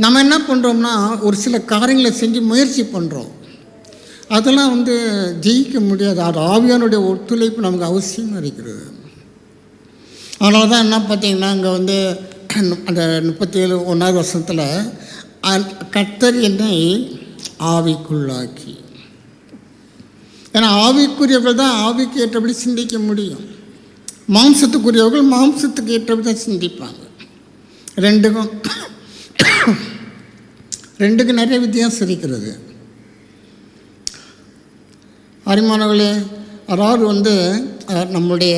நம்ம என்ன பண்ணுறோம்னா ஒரு சில காரியங்களை செஞ்சு முயற்சி பண்ணுறோம். அதெல்லாம் ஜெயிக்க முடியாது. அது ஆவியானுடைய ஒத்துழைப்பு நமக்கு அவசியமாக இருக்கிறது. அதனால தான் என்ன பார்த்தீங்கன்னா இங்கே அந்த 37 வருஷத்தில் கர்த்தர் என்னை ஆவிக்குள்ளாக்கி. ஏன்னா ஆவிக்குரியவர்கள் தான் ஆவிக்கு ஏற்றபடி சிந்திக்க முடியும். மாம்சத்துக்குரியவர்கள் மாம்சத்துக்கு ஏற்றபடி தான் சிந்திப்பாங்க. ரெண்டுக்கும் நிறைய வித்தியாசம் இருக்கிறது. அரிமானவர்களே, அதாவது நம்முடைய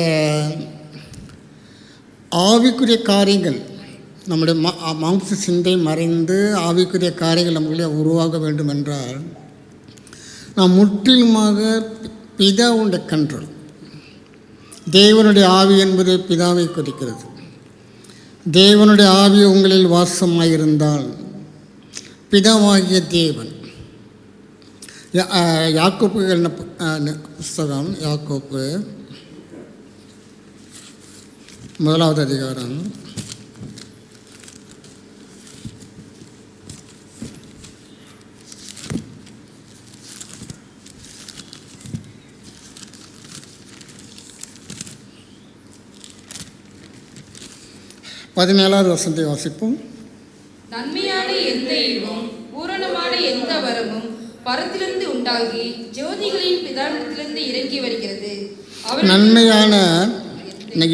ஆவிக்குரிய காரியங்கள், நம்முடைய மாம்ச சிந்தை மறைந்து ஆவிக்குரிய காரியங்கள் நம்மளே உருவாக வேண்டும் என்றால் நாம் முற்றிலுமாக பிதாவுடைய கண்ட்ரோல். தேவனுடைய ஆவி என்பது பிதாவை குறிக்கிறது. தேவனுடைய ஆவி உங்களில் வாசமாயிருந்தால் பிதாவாகிய தேவன். யாக்கோப்பு புஸ்தகம், யாக்கோப்பு 1 அதிகாரம் 17 வசனத்தை வாசிப்போம். நன்மையான எந்த ஈவும் பூரணமான எந்த வரமும் பரத்திலிருந்து உண்டாகி ஜோதிகளின் பிதாவிடத்திலிருந்து இறங்கி வருகிறது. நன்மையான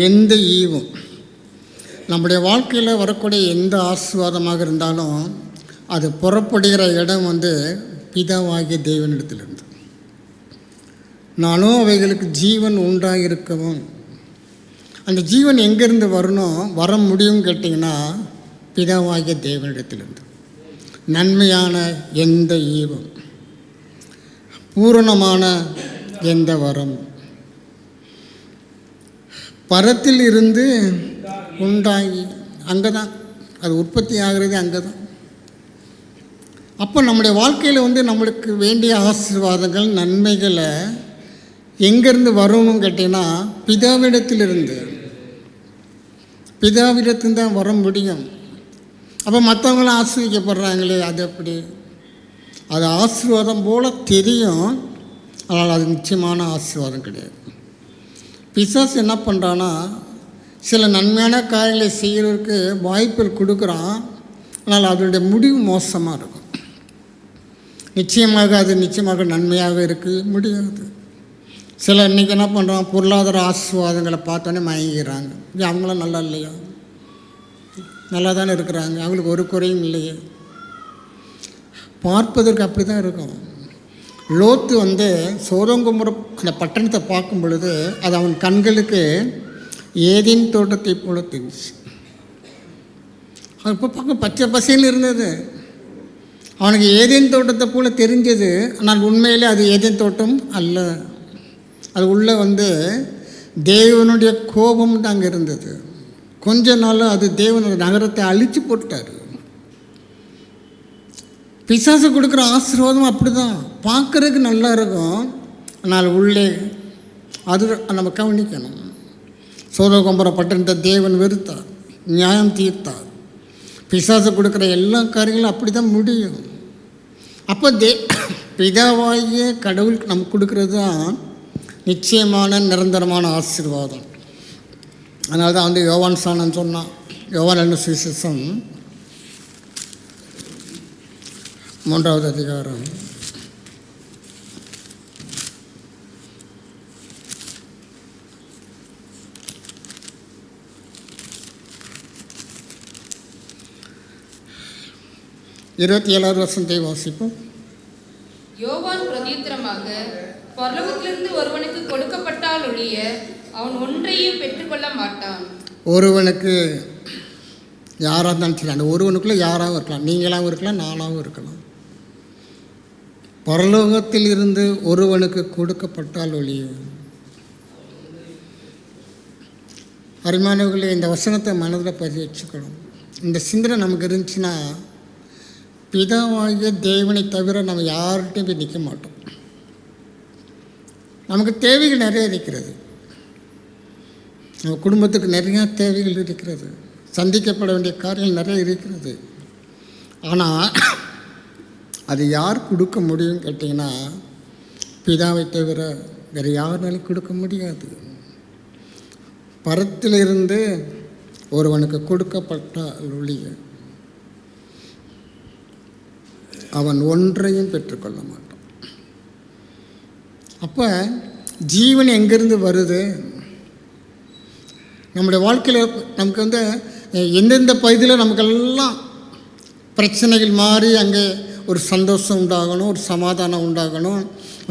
எந்த ஈவும், நம்முடைய வாழ்க்கையில் வரக்கூடிய எந்த ஆசீர்வாதமாக இருந்தாலும் அது புறப்படுகிற இடம் பிதாவாகிய தேவனிடத்திலிருந்து. நானும் அவைகளுக்கு ஜீவன் உண்டாகிருக்கவும். அந்த ஜீவன் எங்கேருந்து வர முடியும் கேட்டிங்கன்னா பிதாவாகிய தேவனிடத்திலிருந்து. நன்மையான எந்த ஈவும் பூரணமான எந்த வரம் பரத்தில் இருந்து உண்டாகி, அங்கே தான் அது உற்பத்தி ஆகிறது, அங்கே தான். அப்போ நம்முடைய வாழ்க்கையில் நம்மளுக்கு வேண்டிய ஆசீர்வாதங்கள் நன்மைகளை எங்கேருந்து வரணும்னு கேட்டிங்கன்னா பிதாவிடத்திலிருந்து தான் வர முடியும். அப்போ மற்றவங்களும் ஆசீர்வதிக்கப்படுறாங்களே, அது எப்படி? அது ஆசீர்வாதம் போல் தெரியும், ஆனால் அது நிச்சயமான ஆசீர்வாதம் கிடையாது. பிசாசு என்ன பண்ணுறான்னா சில நன்மையான காரியங்களை செய்கிறதுக்கு வாய்ப்புகள் கொடுக்குறான், ஆனால் அதனுடைய முடிவு மோசமாக இருக்கும். நிச்சயமாக நன்மையாக இருக்க முடியாது. சில இன்றைக்கி என்ன பண்ணுறான், பொருளாதார ஆசீர்வாதங்களை பார்த்தோன்னே மயங்கிறாங்க. அவங்களாம் நல்லா இல்லையா? நல்லா தானே இருக்கிறாங்க, அவங்களுக்கு ஒரு குறையும் இல்லையே. பார்ப்பதற்கு அப்படி தான் இருக்கும். லோத்து சோதோங்கொமோரா அந்த பட்டணத்தை பார்க்கும் பொழுது அது அவன் கண்களுக்கு ஏதேன் தோட்டத்தை போல தெரிஞ்சிச்சு. அவன் இப்போ பார்க்க பச்சை பசையில் இருந்தது. அவனுக்கு ஏதேன் தோட்டத்தை போல் தெரிஞ்சது, ஆனால் உண்மையிலே அது ஏதேன் தோட்டம் அல்ல. அது உள்ளே தேவனுடைய கோபம் தான் அங்கே இருந்தது. கொஞ்ச நாள் அது தேவனுடைய நகரத்தை அழித்து போட்டார். பிசாசு கொடுக்குற ஆசீர்வாதம் அப்படி தான், பார்க்குறதுக்கு நல்லா இருக்கும், ஆனால் உள்ளே அது நம்ம கவனிக்கணும். சோதோகொமோரா பட்டணத்தை தேவன் வெறுத்தார், நியாயம் தீர்த்தார். பிசாசு கொடுக்குற எல்லா காரியங்களும் அப்படி தான் முடியும். அப்போ பிதாவாகிய கடவுள் நமக்கு கொடுக்கறது தான் நிச்சயமான நிரந்தரமான ஆசீர்வாதம். அதனால தான் யோவான் சாணன் சொன்னான். யோவான் சுவிசேஷம் 3 அதிகாரம் 27 வசனத்தை வாசிப்போம். யோவான் பிரதியுத்தரமாக, பரலோகத்திலிருந்து ஒருவனுக்கு கொடுக்கப்பட்டால் ஒழிய அவன் ஒன்றையும் பெற்றுக்கொள்ள மாட்டான். ஒருவனுக்கு யாராக இருந்தாலும் சரி, அந்த ஒருவனுக்குள்ளே யாராகவும் இருக்கலாம், நீங்களாகவும் இருக்கலாம், நானாகவும் இருக்கலாம். பரலோகத்தில் இருந்து ஒருவனுக்கு கொடுக்கப்பட்டால் ஒழிய. அருமையானவர்களே, இந்த வசனத்தை மனதில் பதிவு வச்சுக்கணும். இந்த சிந்தனை நமக்கு இருந்துச்சுன்னா பிதாவாகிய தேவனை தவிர நம்ம யார்கிட்டையும் போய் நிற்க மாட்டோம். நமக்கு தேவைகள் நிறைய இருக்கிறது. நம்ம குடும்பத்துக்கு நிறையா தேவைகள் இருக்கிறது. சந்திக்கப்பட வேண்டிய காரியங்கள் நிறைய இருக்கிறது. ஆனால் அது யார் கொடுக்க முடியும்னு கேட்டிங்கன்னா, பிதாவை தவிர வேறு யாருனாலும் கொடுக்க முடியாது. பரத்திலிருந்து ஒருவனுக்கு கொடுக்கப்பட்ட ஒழிய அவன் ஒன்றையும் பெற்றுக்கொள்ள மாட்டான். அப்போ ஜீவன் எங்கேருந்து வருது? நம்முடைய வாழ்க்கையில் நமக்கு வந்து எந்தெந்த பகுதியில் நமக்கெல்லாம் பிரச்சனைகள் மாறி அங்கே ஒரு சந்தோஷம் உண்டாகணும், ஒரு சமாதானம் உண்டாகணும்,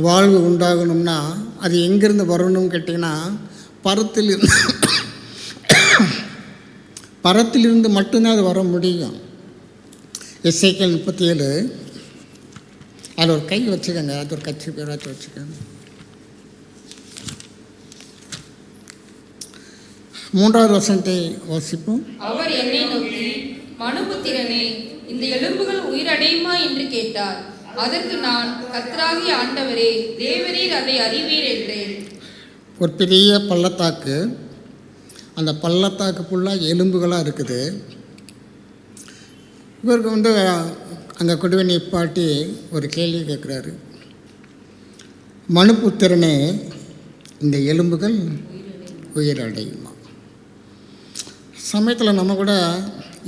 வாழ்வு உண்டாகணும்னா அது எங்கேருந்து வரணும்னு கேட்டிங்கன்னா, பரத்திலிருந்து மட்டும்தான் அது வர முடியும். எசேக்கியேல் 37 அதில் ஒரு கை வச்சுக்கோங்க, அது ஒரு கட்சி பேராச்சும் வச்சுக்கோங்க. 3வது வசனத்தை வாசிப்போம். அவர் என்னை நோக்கி, மனுபுத்திரனே, இந்த எலும்புகள் உயிரடையுமா என்று கேட்டார். அதற்கு நான், கர்த்தராகிய ஆண்டவரே, தேவரீர் அதை அறிவீர் என்றேன். ஒரு பெரிய பள்ளத்தாக்கு, அந்த பள்ளத்தாக்கு ஃபுல்லாக எலும்புகளாக இருக்குது. இவருக்கு வந்து அங்கே கொண்டு போய் நிப்பாட்டி ஒரு கேள்வி கேட்குறாரு. மனுபுத்திரனே, இந்த எலும்புகள் உயிரடையுமா? சமயத்தில் நம்ம கூட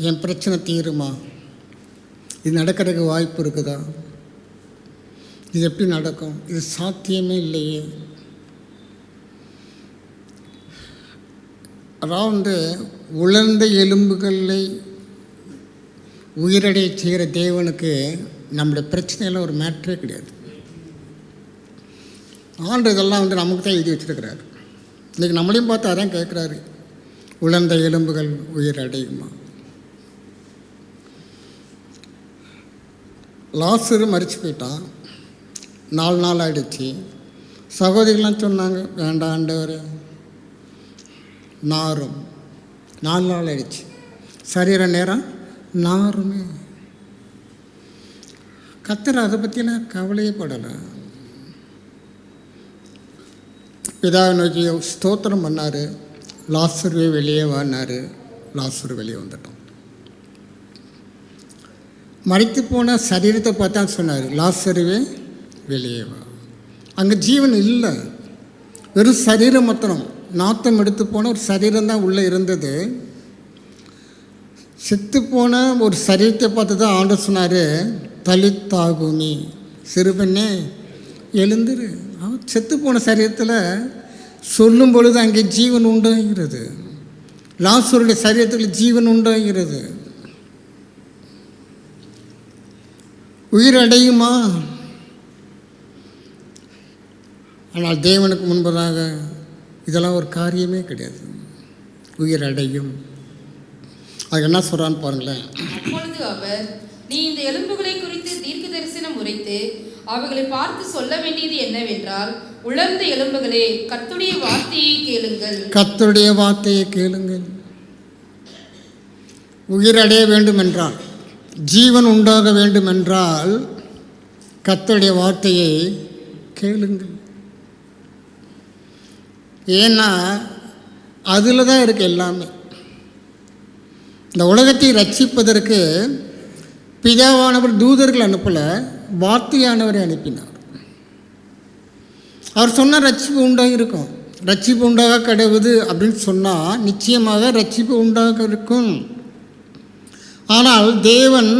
என் பிரச்சனை தீருமா, இது நடக்கிறதுக்கு வாய்ப்பு இருக்குதா, இது எப்படி நடக்கும், இது சாத்தியமே இல்லையே. அதாவது உலர்ந்த எலும்புகளை உயிரடைய செய்கிற தேவனுக்கு நம்முடைய பிரச்சனையெல்லாம் ஒரு மேட்ரே கிடையாது. ஆண்டு இதெல்லாம் வந்து நமக்கு தான் எழுதி வச்சுருக்கிறாரு. இன்றைக்கி நம்மளையும் பார்த்து அதான் கேட்குறாரு, உலர்ந்த எலும்புகள் உயிரடையுமா? லாசரு மரிச்சு போயிட்டான், 4 நாள் ஆகிடுச்சு. சகோதரிகள்லாம் சொன்னாங்க, வேண்டாம் ஆண்டவரே, நாரும். 4 நாள் ஆகிடுச்சு, சரீர நேரம் நாருமே. கர்த்தர் அதை பற்றிலாம் கவலையே படலை. பிதாவை நோக்கி ஸ்தோத்திரம் பண்ணார், லாசருவே வெளியே வானார், லாசரு வெளியே வந்துட்டான். மரித்து போன சரீரத்தை பார்த்தா சொன்னார், லாசருவே வெளியே வா. அங்கே ஜீவன் இல்லை, வெறும் சரீரம் மாத்திரம், நாத்தம் எடுத்து போன ஒரு சரீரம் தான் உள்ளே இருந்தது. செத்து போன ஒரு சரீரத்தை பார்த்து தான் ஆண்டவர் சொன்னார், தலித்தாகுமி, சிறுபெண்ணே எழுந்துரு. அவன் செத்து போன சரீரத்தில் சொல்லும் பொழுது அங்கே ஜீவன் உண்டாகிறது. லாசருடைய சரீரத்தில் ஜீவன் உண்டாகிறது. உயிரடையுமா? ஆனால் தேவனுக்கு முன்பதாக இதெல்லாம் ஒரு காரியமே கிடையாது. உயிரடையும். அது என்ன சொல்கிறான்னு பாருங்களேன். அப்பொழுது அவர், நீ இந்த எலும்புகளை குறித்து தீர்க்க தரிசனம் உரைத்து அவைகளை பார்த்து சொல்ல வேண்டியது என்னவென்றால், உலர்ந்த எலும்புகளே, கர்த்தருடைய வார்த்தையை கேளுங்கள். கர்த்தருடைய வார்த்தையை கேளுங்கள். உயிரடைய வேண்டும் என்றால், ஜீவன் உண்டாக வேண்டும் என்றால், கர்த்தருடைய வார்த்தையை கேளுங்கள். ஏன்னா அதில் தான் இருக்குது எல்லாமே. இந்த உலகத்தை ரட்சிப்பதற்கு பிதாவானவர் தூதர்கள் அனுப்பலை, வார்த்தையானவரை அனுப்பினார். அவர் சொன்னால் ரட்சிப்பு உண்டாக இருக்கும். ரட்சிப்பு உண்டாக கிடையாது அப்படின்னு சொன்னால் நிச்சயமாக ரட்சிப்பு உண்டாக இருக்கும். ஆனால் தேவன்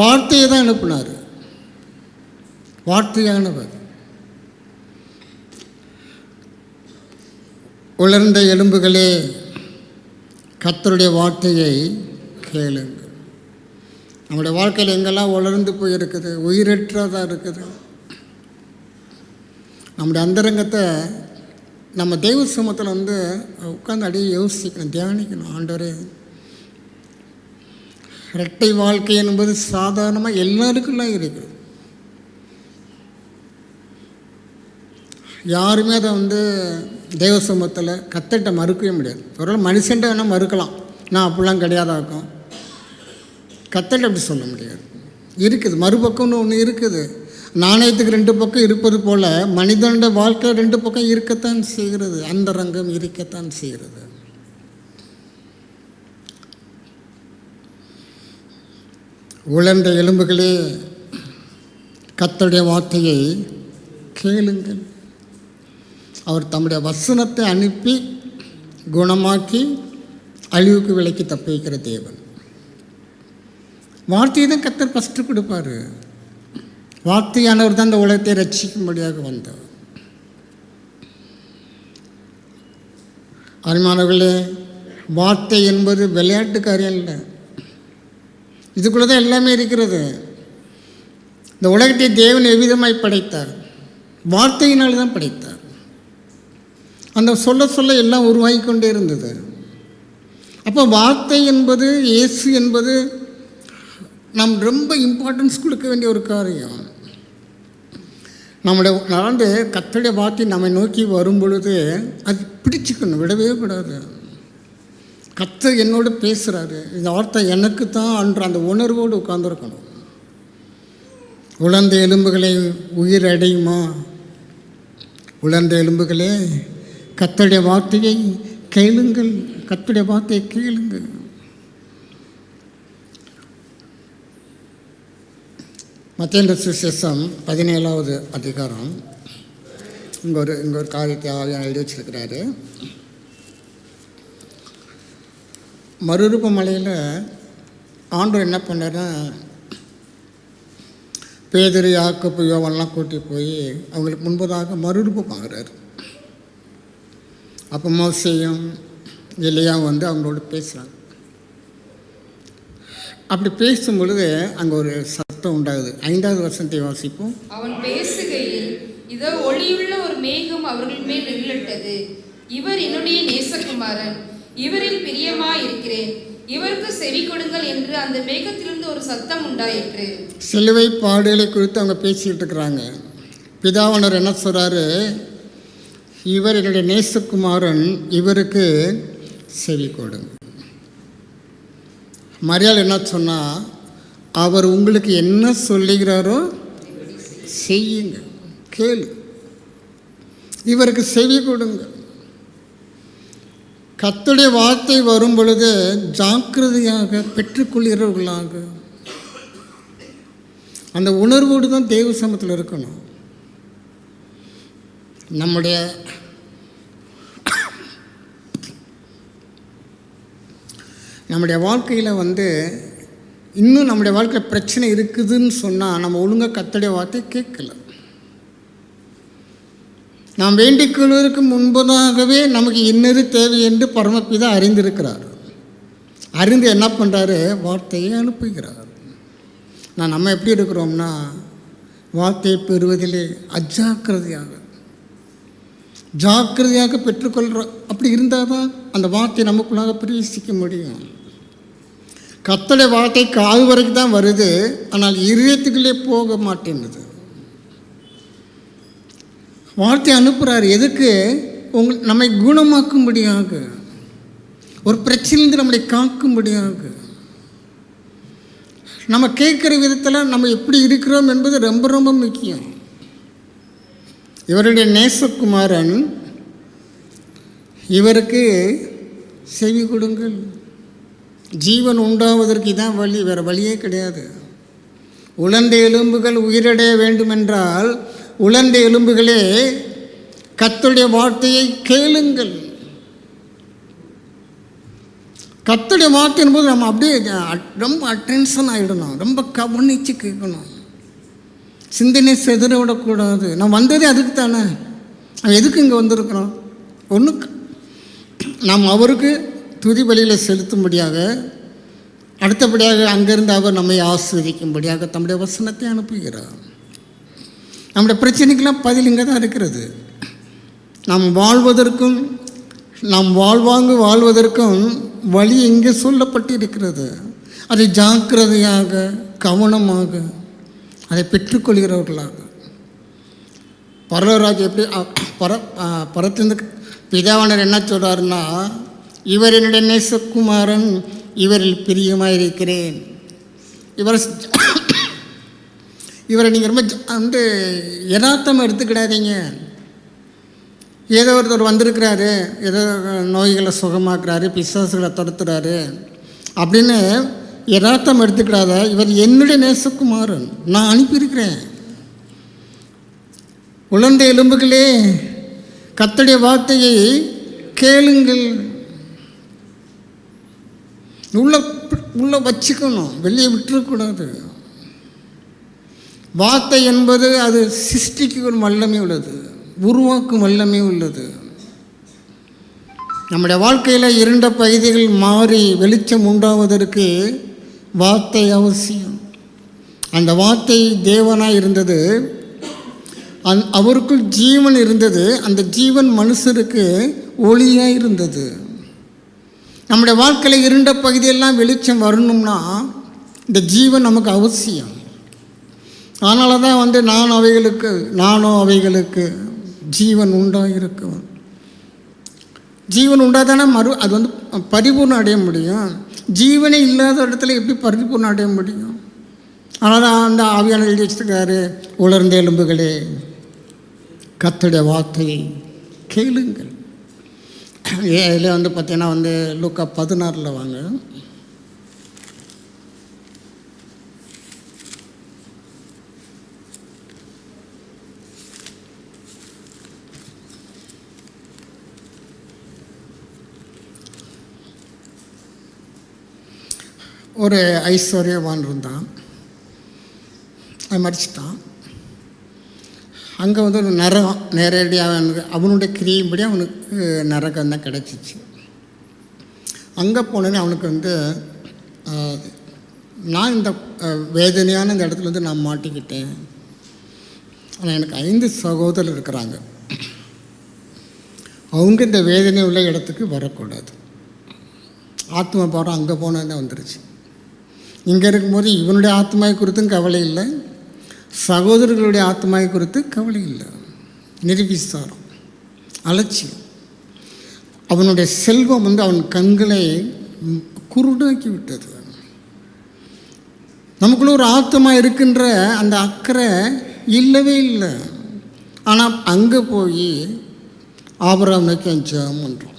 வார்த்தையை தான் அனுப்பினார். வார்த்தையானவர். உலர்ந்த எலும்புகளே, கர்த்தருடைய வார்த்தையை கேளுங்கள். நம்முடைய வாழ்க்கையில் எங்கெல்லாம் உலர்ந்து போயிருக்குது, உயிரற்றதாக இருக்குது. நம்முடைய அந்தரங்கத்தை நம்ம தெய்வ சமூகத்தில் வந்து உட்காந்து அடியே யோசிக்கணும், தியானிக்கணும். ஆண்டவரே, இரட்டை வாழ்க்கை என்பது சாதாரணமாக எல்லாருக்குள்ளாம் இருக்குது. யாருமே அதை வந்து தெய்வ சமூகத்தில் கத்திட்ட மறுக்கவே முடியாது. ஒருவேளை மனுஷன்ட்ட வேணால் மறுக்கலாம், நான் அப்படிலாம் கிடையாதாக்கும். கத்திட்ட அப்படி சொல்ல முடியாது. இருக்குது. மறுபக்கம்னு ஒன்று இருக்குது. நாணயத்துக்கு ரெண்டு பக்கம் இருப்பது போல் மனிதனோட வாழ்க்கை ரெண்டு பக்கம் இருக்கத்தான் செய்கிறது. அந்த ரங்கம் இருக்கத்தான் செய்கிறது. உலர்ந்த எலும்புகளே, கர்த்தருடைய வார்த்தையை கேளுங்கள். அவர் தம்முடைய வசனத்தை அனுப்பி குணமாக்கி அழிவுக்கு விலைக்கு தப்பி வைக்கிற தேவன். வார்த்தையை தான் கர்த்தர் ஃபஸ்ட்டு கொடுப்பார். வார்த்தையானவர் தான் இந்த உலகத்தை ரட்சிக்கும்படியாக வந்தார். அருமையானவர்களே, வார்த்தை என்பது விளையாட்டு காரியம் இல்லை. இதுக்குள்ளே தான் எல்லாமே இருக்கிறது. இந்த உலகத்தை தேவன் எவ்விதமாய் படைத்தார்? வார்த்தையினால் தான் படைத்தார். அந்த சொல்ல சொல்ல எல்லாம் உருவாகி கொண்டே இருந்தது. அப்போ வார்த்தை என்பது, இயேசு என்பது நாம் ரொம்ப இம்பார்ட்டன்ஸ் கொடுக்க வேண்டிய ஒரு காரியம். நம்முடைய நடந்து கர்த்தருடைய வார்த்தை நம்மை நோக்கி வரும் பொழுது அது பிடிச்சிக்கணும், விடவே கூடாது. கர்த்தர் என்னோடு பேசுகிறாரு, இந்த வார்த்தை எனக்கு தான் என்ற அந்த உணர்வோடு உட்கார்ந்துருக்கணும். உலர்ந்த எலும்புகளை உயிர் அடையுமா? உலர்ந்த எலும்புகளே, கர்த்தருடைய வார்த்தையை கேளுங்கள். கர்த்தருடைய வார்த்தையை கேளுங்கள். மத்தேயு சுவிசேஷம் 17வது அதிகாரம். இங்கே ஒரு காரியத்தை ஆவியானவர் எழுதி வச்சிருக்கிறாரு. மறுரூப மலையில் ஆண்டவர் என்ன பண்ணார்னா, பேதுரு, யாக்கோபு, யோவான்லாம் கூட்டி போய் அவங்களுக்கு முன்பதாக மறுரூபம் ஆகிறார். அப்போ மோசேயும் எலியாவும் வந்து அவங்களோட பேசுகிறாங்க. அப்படி பேசும் பொழுது அங்கே ஒரு சத்தம் உண்டாகுது. 5வது வசனத்தை வாசிப்போம். அவன் பேசுகையில், இதோ ஒளியுள்ள ஒரு மேகம் அவர்கள் மேல் நிழலிட்டது. இவர் என்னுடைய நேசகுமாரன், இவரில் பிரியமாயிருக்கிறேன், இவருக்கு செவி கொடுங்கள் என்று அந்த மேகத்திலிருந்து ஒரு சத்தம் உண்டாயிற்று. சிலுவை பாடுகளை குறித்து அவங்க பேசிக்கிட்டு இருக்கிறாங்க. பிதாவானவர் என்ன சொல்கிறாரு? இவர் என்னுடைய நேசகுமாரன், இவருக்கு செவி கொடுங்க. மரியாள் என்ன சொன்னால், அவர் உங்களுக்கு என்ன சொல்லுகிறாரோ செய்யுங்க, கேளு, இவருக்கு செவி கொடுங்க. கர்த்தருடைய வார்த்தை வரும் பொழுது ஜாக்கிரதையாக பெற்றுக்கொள்கிறவர்களாக அந்த உணர்வோடு தான் தேவ சமூகத்தில் இருக்கணும். நம்முடைய வாழ்க்கையில் வந்து இன்னும் நம்முடைய வாழ்க்கையில் பிரச்சனை இருக்குதுன்னு சொன்னால் நம்ம ஒழுங்காக கர்த்தருடைய வார்த்தை கேட்கல. நாம் வேண்டிக் கொள்வதற்கு முன்பதாகவே நமக்கு இன்னது தேவை என்று பரமபிதா அறிந்திருக்கிறார். அறிந்து என்ன பண்ணுறாரு? வார்த்தையை அனுப்புகிறார். நம்ம எப்படி இருக்கிறோம்னா, வார்த்தையை பெறுவதிலே ஜாக்கிரதையாக பெற்றுக்கொள்கிறோம். அப்படி இருந்தால் தான் அந்த வார்த்தையை நமக்குள்ளாக பிரவேசிக்க முடியும். கர்த்தருடைய வார்த்தை காது வரைக்கும் தான் வருது, ஆனால் இதயத்துக்குள்ளே போக மாட்டேங்குது. வார்த்தை அனுப்புகிறார் எதுக்கு? நம்மை குணமாக்கும்படியாக, ஒரு பிரச்சனையிலிருந்து நம்மளை காக்கும்படியாக. நம்ம கேட்குற விதத்தில் நம்ம எப்படி இருக்கிறோம் என்பது ரொம்ப ரொம்ப முக்கியம். இவருடைய நேசகுமாரன், இவருக்கு செவி கொடுங்கள். ஜீவன் உண்டாவதற்கு இதான் வழி, வேறு வழியே கிடையாது. உலர்ந்த எலும்புகள் உயிரடைய வேண்டுமென்றால், உலர்ந்த எலும்புகளே, கர்த்தருடைய வார்த்தையை கேளுங்கள். கர்த்தருடைய வார்த்தையின் போது நம்ம அப்படியே ரொம்ப அட்டென்ஷன் ஆகிடணும், ரொம்ப கவனித்து கேட்கணும். சிந்தனை செதற விடக்கூடாது. நான் வந்ததே அதுக்கு தானே, நம்ம எதுக்கு இங்கே வந்திருக்கிறோம்? ஒன்று, நாம் அவருக்கு துதி பலியில் செலுத்தும்படியாக, அடுத்தபடியாக அங்கிருந்து அவர் நம்மை ஆஸ்வதிக்கும்படியாக தம்முடைய வசனத்தை அனுப்புகிறார். நம்முடைய பிரச்சனைக்கெல்லாம் பதில் இங்கே தான் இருக்கிறது. நாம் வாழ்வதற்கும், நாம் வாழ்வதற்கும் வழி இங்கே சொல்லப்பட்டு இருக்கிறது. அதை ஜாக்கிரதையாக கவனமாக அதை பெற்றுக்கொள்கிறவர்களாக. பரலோகராஜ் எப்படி பரத்திலிருந்து பிதாவானர் என்ன சொல்கிறாருன்னா, இவர் என்னுடைய நேசகுமாரன், இவரில் பிரியமாக இருக்கிறேன், இவர் இவரை நீங்கள் ரொம்ப வந்து யதார்த்தமாக எடுத்துக்கிடாதீங்க. ஏதோ ஒருத்தர் வந்திருக்கிறாரு, ஏதோ நோய்களை சுகமாக்குறாரு, பிசாசுகளை துரத்துறாரு அப்படின்னு யதார்த்தம் எடுத்துக்கிடாத. இவர் என்னுடைய நேசகுமாரன், நான் அனுப்பியிருக்கிறேன். உலர்ந்த எலும்புகளே, கர்த்தருடைய வார்த்தையை கேளுங்கள். உள்ள வச்சுக்கணும், வெளியே விட்டுறக்கூடாது. வார்த்தை என்பது அது சிருஷ்டிக்கு ஒரு வல்லமை உள்ளது, உருவாக்கும் வல்லமை உள்ளது. நம்முடைய வாழ்க்கையில் இருண்ட பகுதிகள் மாறி வெளிச்சம் உண்டாவதற்கு வார்த்தை அவசியம். அந்த வார்த்தை தேவனாக இருந்தது, அவருக்குள் ஜீவன் இருந்தது, அந்த ஜீவன் மனுஷருக்கு ஒளியாக இருந்தது. நம்முடைய வாழ்க்கையில் இருண்ட பகுதியெல்லாம் வெளிச்சம் வரணும்னா இந்த ஜீவன் நமக்கு அவசியம். அதனால தான் வந்து நானோ அவைகளுக்கு ஜீவன் உண்டாயிருக்கும். ஜீவன் உண்டாதானே அது வந்து பரிபூர்ணம் அடைய முடியும். ஜீவனே இல்லாத இடத்துல எப்படி பரிபூர்ணம் அடைய முடியும்? அதனால் தான் அந்த ஆவியானவர் எழுதி வச்சுருக்காரு, உலர்ந்த எலும்புகளே, கர்த்தருடைய வார்த்தையை கேளுங்கள். இதில் வந்து பார்த்தீங்கன்னா வந்து லூக்கா 16 வாங்க. ஒரு ஐஸ்வர்யவான் இருந்தான், மறிச்சிட்டான். அங்கே வந்து ஒரு நரகம் நேரடியாக அவனுடைய கிரியைப்படி அவனுக்கு நரகம் தான் கிடச்சிச்சு. அங்கே போனோன்னே அவனுக்கு வந்து நான் இந்த வேதனையான இந்த இடத்துல வந்து நான் மாட்டிக்கிட்டேன். ஆனால் எனக்கு 5 சகோதரர் இருக்கிறாங்க, அவங்க இந்த வேதனை உள்ள இடத்துக்கு வரக்கூடாது. ஆத்மா பாரம் அங்கே போனோன்னே வந்துருச்சு. இங்கே இருக்கும்போது இவனுடைய ஆத்மாவை குறித்தும் கவலை இல்லை, சகோதரர்களுடைய ஆத்மாவை குறித்து கவலை இல்லை. நிர்விசாரம், அலட்சியம். அவனுடைய செல்வம் வந்து அவன் கண்களை குருடாக்கி விட்டது. நமக்குள்ள ஒரு ஆத்மா இருக்கின்ற அந்த அக்கறை இல்லவே இல்லை. ஆனால் அங்கே போய் ஆபிரகாம் நோக்கி ஜெபம் பண்ணுறோம்.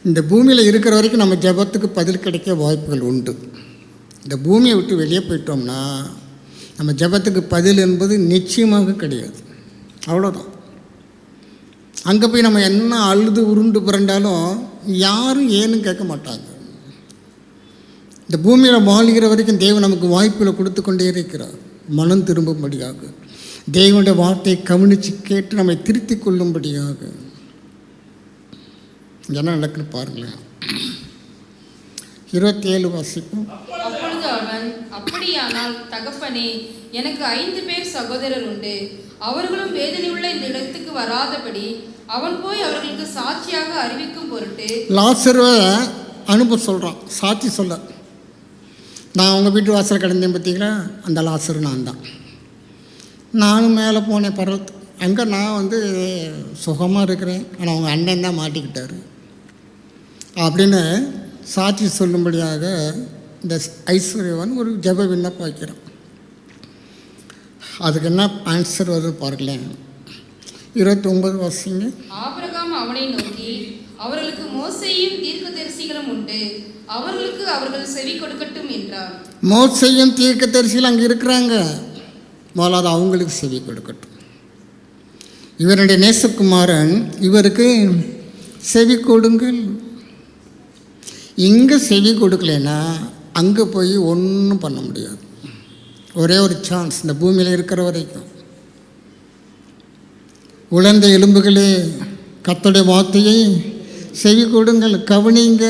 இந்த பூமியில் இருக்கிற வரைக்கும் நம்ம ஜெபத்துக்கு பதில் கிடைக்க வாய்ப்புகள் உண்டு. இந்த பூமியை விட்டு வெளியே போயிட்டோம்னா நம்ம ஜெபத்துக்கு பதில் என்பது நிச்சயமாக கிடையாது. அவ்வளோதான். அங்கே போய் நம்ம என்ன அழுது உருண்டு புரண்டாலும் யாரும் ஏன்னு கேட்க மாட்டாங்க. இந்த பூமியில் வாழ்கிற வரைக்கும் தேவன் நமக்கு வாய்ப்புகளை கொடுத்து கொண்டே இருக்கிறார், மனம் திரும்பும்படியாக, தேவனுடைய வார்த்தையை கவனித்து கேட்டு நம்மை திருத்தி கொள்ளும்படியாக. என்ன நடக்குன்னு பாருங்களேன். 27 வாசிப்போம். அப்பொழுது அவன், அப்படியானால் தகப்பனே, எனக்கு 5 பேர் சகோதரர் உண்டு, அவர்களும் வேதனை உள்ள இந்த இடத்துக்கு வராதபடி அவன் போய் அவர்களுக்கு சாட்சியாக அறிவிக்கும் பொருட்டு லாசருவை அனுப்ப சொல்கிறான். சாட்சி சொல்ல, நான் உங்கள் வீட்டு வாசல் கிடந்தேன் பார்த்தீங்களா, அந்த லாசரு நான் தான். நானும் மேலே போனேன் பர்வத்து, அங்கே நான் வந்து சுகமாக இருக்கிறேன், ஆனால் அவங்க அண்ணன் தான் மாட்டிக்கிட்டாரு அப்படின்னு சாட்சி சொல்லும்படியாக இந்த ஐஸ்வர்யவான் ஒரு ஜெப விண்ணப்பம் வைக்கிறான். அதுக்கு என்ன ஆன்சர் வருது பாருங்களேன். 29 வாசிங்க. ஆபிரகாம் அவனை நோக்கி, அவர்களுக்கு மோசேயும் தீர்க்கதரிசிகளும் உண்டு, அவர்களுக்கு அவர்கள் செவி கொடுக்கட்டும் என்றார். மோசேயும் தீர்க்கதரிசிகள் அங்கே இருக்கிறாங்க, முதலாவது அவங்களுக்கு செவி கொடுக்கட்டும். இவருடைய நேசகுமாரன், இவருக்கு செவி கொடுங்கள். இங்கே செவி கொடுக்கலன்னா அங்கே போய் ஒன்றும் பண்ண முடியாது. ஒரே ஒரு சான்ஸ் இந்த பூமியில் இருக்கிற வரைக்கும். உலர்ந்த எலும்புகளே, கர்த்தருடைய வார்த்தையை செவி கொடுங்கள், கவனிங்க.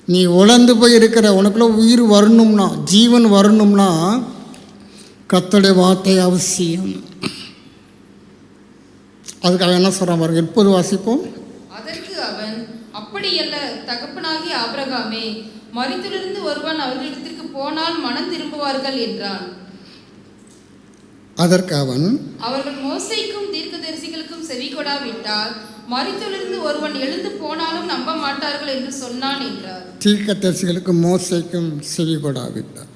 நீ உலர்ந்து போய் இருக்கிற, உனக்குள்ள உயிர் வரணும்னா, ஜீவன் வரணும்னா கர்த்தருடைய வார்த்தை அவசியம். அதுக்கு அவன் என்ன சொல்கிறான் பாருங்க. 30 வாசிப்போம். அதற்கு அவன், அப்படியல்ல தகப்பனாகிய ஆபிரகாமே, மரித்திலிருந்து ஒருவன் அவர்களிடத்திற்கு போனால் மனம் திரும்புவார்கள் என்றான். அதற்கு அவன், அவர்கள் மோசேக்கும் தீர்க்கதரிசிகளுக்கும் செவி கொடாவிட்டால் மரித்திலிருந்து ஒருவன் எழுந்து போனாலும் நம்ப மாட்டார்கள் என்று சொன்னான் என்றார். தீர்க்கதரிசிகளுக்கும் மோசேக்கும் செவி கொடாவிட்டார்.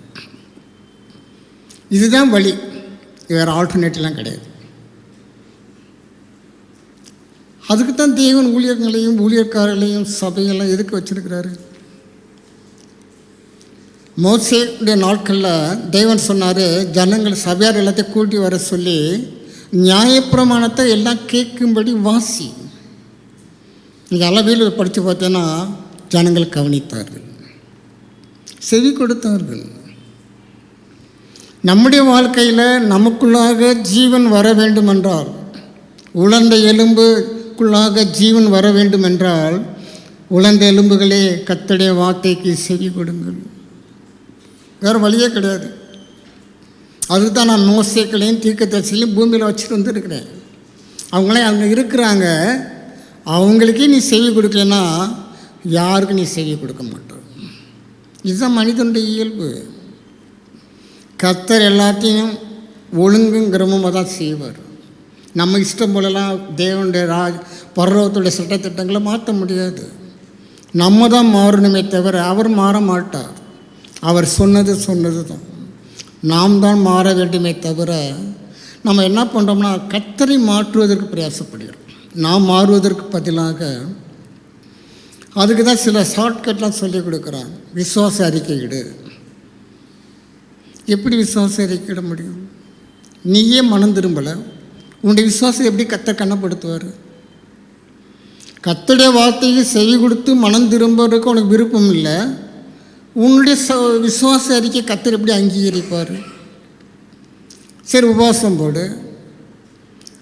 இதுதான் வழி, வேறு ஆல்டர்னேட்டிவ்லாம் கிடையாது. அதுக்கு தான் தேவன் ஊழியர்களையும் ஊழியக்காரர்களையும் சபையெல்லாம் எதுக்கு வச்சுருக்கிறாரு? மோசேயுடைய நாட்களில் தேவன் சொன்னார், ஜனங்கள் சபையார் எல்லாத்தையும் கூட்டி வர சொல்லி நியாயப்பிரமாணத்தை எல்லாம் கேட்கும்படி வாசி. நீங்கள் அளவில் படித்து பார்த்தீங்கன்னா ஜனங்கள் கவனித்தார்கள், செவி கொடுத்தார்கள். நம்முடைய வாழ்க்கையில் நமக்குள்ளாக ஜீவன் வர வேண்டுமென்றால், உலர்ந்த எலும்புக்குள்ளாக ஜீவன் வர வேண்டுமென்றால், உலர்ந்த எலும்புகளே கர்த்தருடைய வார்த்தைக்கு செவி கொடுங்கள். வேறு வழியே கிடையாது. அதுக்கு தான் நான் மோசேக்களையும் தீர்க்கதரிசிகளையும் பூமியில் வச்சுட்டு வந்துருக்கிறேன். அவங்களே அங்கே இருக்கிறாங்க, அவங்களுக்கே நீ செவி கொடுக்கலன்னா யாருக்கும் நீ செவி கொடுக்க மாட்டோம். இதுதான் மனிதனுடைய இயல்பு. கர்த்தர் எல்லாத்தையும் ஒழுங்கும் கிரமமாக தான் செய்வார். நம்ம இஷ்டம் போலலாம் தேவனுடைய பரலோகத்துடைய சட்டத்திட்டங்களை மாற்ற முடியாது. நம்ம தான் மாறணுமே தவிர அவர் மாற மாட்டார். அவர் சொன்னது தான். நாம் தான் மாற வேண்டுமே தவிர நம்ம என்ன பண்ணுறோம்னா கர்த்தரை மாற்றுவதற்கு பிரயாசப்படுகிறோம். நாம் மாறுவதற்கு பதிலாக அதுக்கு தான் சில ஷார்ட்கட்லாம் சொல்லிக் கொடுக்குறாங்க. விசுவாச அறிக்கையிடு. எப்படி விசுவாச அறிக்கையிட முடியும்? நீயே மனம் திரும்பலை, உன்னுடைய விசுவாசம் எப்படி கர்த்தர் கண்ணப்படுத்துவார்? கர்த்தருடைய வார்த்தைக்கு செவி கொடுத்து மனம் திரும்புறதுக்கு உனக்கு விருப்பம் இல்லை, உன்னுடைய விசுவாச அறிக்கை கர்த்தர் எப்படி அங்கீகரிப்பார்? சரி உபவாசம் போடு.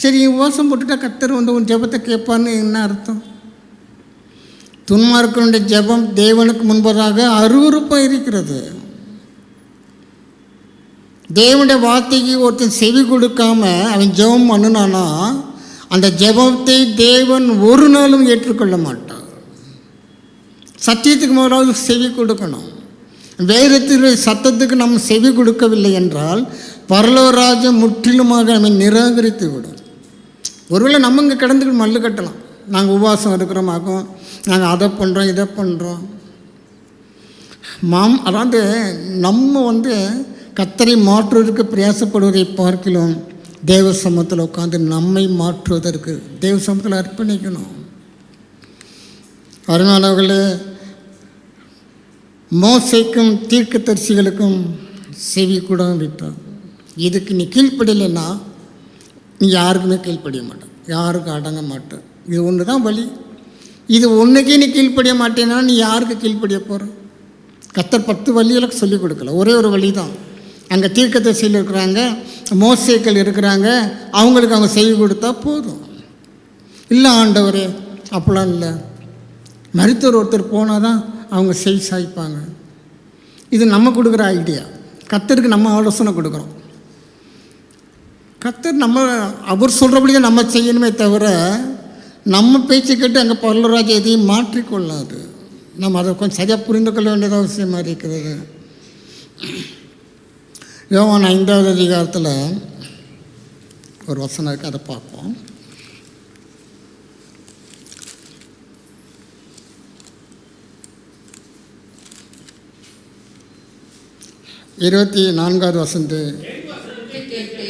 சரி உபவாசம் போட்டுட்டா கர்த்தர் வந்து உன் ஜெபத்தை கேட்பான்னு என்ன அர்த்தம்? துன்மார்க்கனுடைய ஜெபம் தேவனுக்கு முன்பதாக அருவருப்பாக இருக்கிறது. தேவனுடைய வார்த்தைக்கு ஒருத்தன் செவி கொடுக்காம அவன் ஜெபம் பண்ணுனானா அந்த ஜெபத்தை தேவன் ஒரு நாளும் ஏற்றுக்கொள்ள மாட்டார். சத்தியத்துக்கு முதலாவது செவி கொடுக்கணும். வேதத்தினுடைய சத்தத்துக்கு நம்ம செவி கொடுக்கவில்லை என்றால் பரலோகராஜ்யம் முற்றிலுமாக நம்ம நிராகரித்து விடும். ஒருவேளை நம்ம இங்கே கிடந்துக்கிட்டு மல்லு கட்டலாம், நாங்கள் உபவாசம் இருக்கிறோமாக்கும், நாங்கள் அதை பண்ணுறோம் இதை பண்ணுறோம். அதாவது நம்ம கர்த்தரை மாற்றுவதற்கு பிரயாசப்படுவதை பார்க்கலாம். தேவ சமூகத்தில் உட்காந்து நம்மை மாற்றுவதற்கு தேவ சமூகத்தில் அர்ப்பணிக்கணும். அருமையானவர்களே, மோசேக்கும் தீர்க்கதரிசிகளுக்கும் செவி கூட விட்டார். இதுக்கு நீ கீழ்ப்படியலைன்னா நீ யாருக்குமே கீழ்ப்படிய மாட்டேன், யாருக்கும் அடங்க மாட்டேன். இது ஒன்று தான் வழி. இது ஒன்றுக்கே நீ கீழ்ப்படிய மாட்டேன்னா நீ யாருக்கு கீழ்ப்படிய போகிற? கர்த்தர் 10 வழிகளுக்கு சொல்லிக் கொடுக்கல, ஒரே ஒரு வழி தான். அங்கே தீர்க்கதரிசிகள் இருக்கிறாங்க, மோசேக்கள் இருக்கிறாங்க, அவங்களுக்கு அவங்க செவி கொடுத்தா போதும். இல்லை ஆண்டவரே அப்படிலாம் இல்லை, மருத்துவர் ஒருத்தர் போனால் தான் அவங்க செவி சாய்ப்பாங்க. இது நம்ம கொடுக்குற ஐடியா. கர்த்தருக்கு நம்ம ஆலோசனை கொடுக்குறோம். கர்த்தர் அவர் சொல்கிறபடியே நம்ம செய்யணுமே தவிர நம்ம பேச்சு கேட்டு அங்கே பரலோகராஜ்யம் எதையும் மாற்றிக்கொள்ளாது. நம்ம அதை கொஞ்சம் சரியாக புரிந்து கொள்ள வேண்டியது அவசியமாக இருக்கிறது. யோவான் 5வது அதிகாரத்தில் ஒரு வசனம் இருக்குது, அதை பார்ப்போம். 24வது வசனத்தை கேட்டு,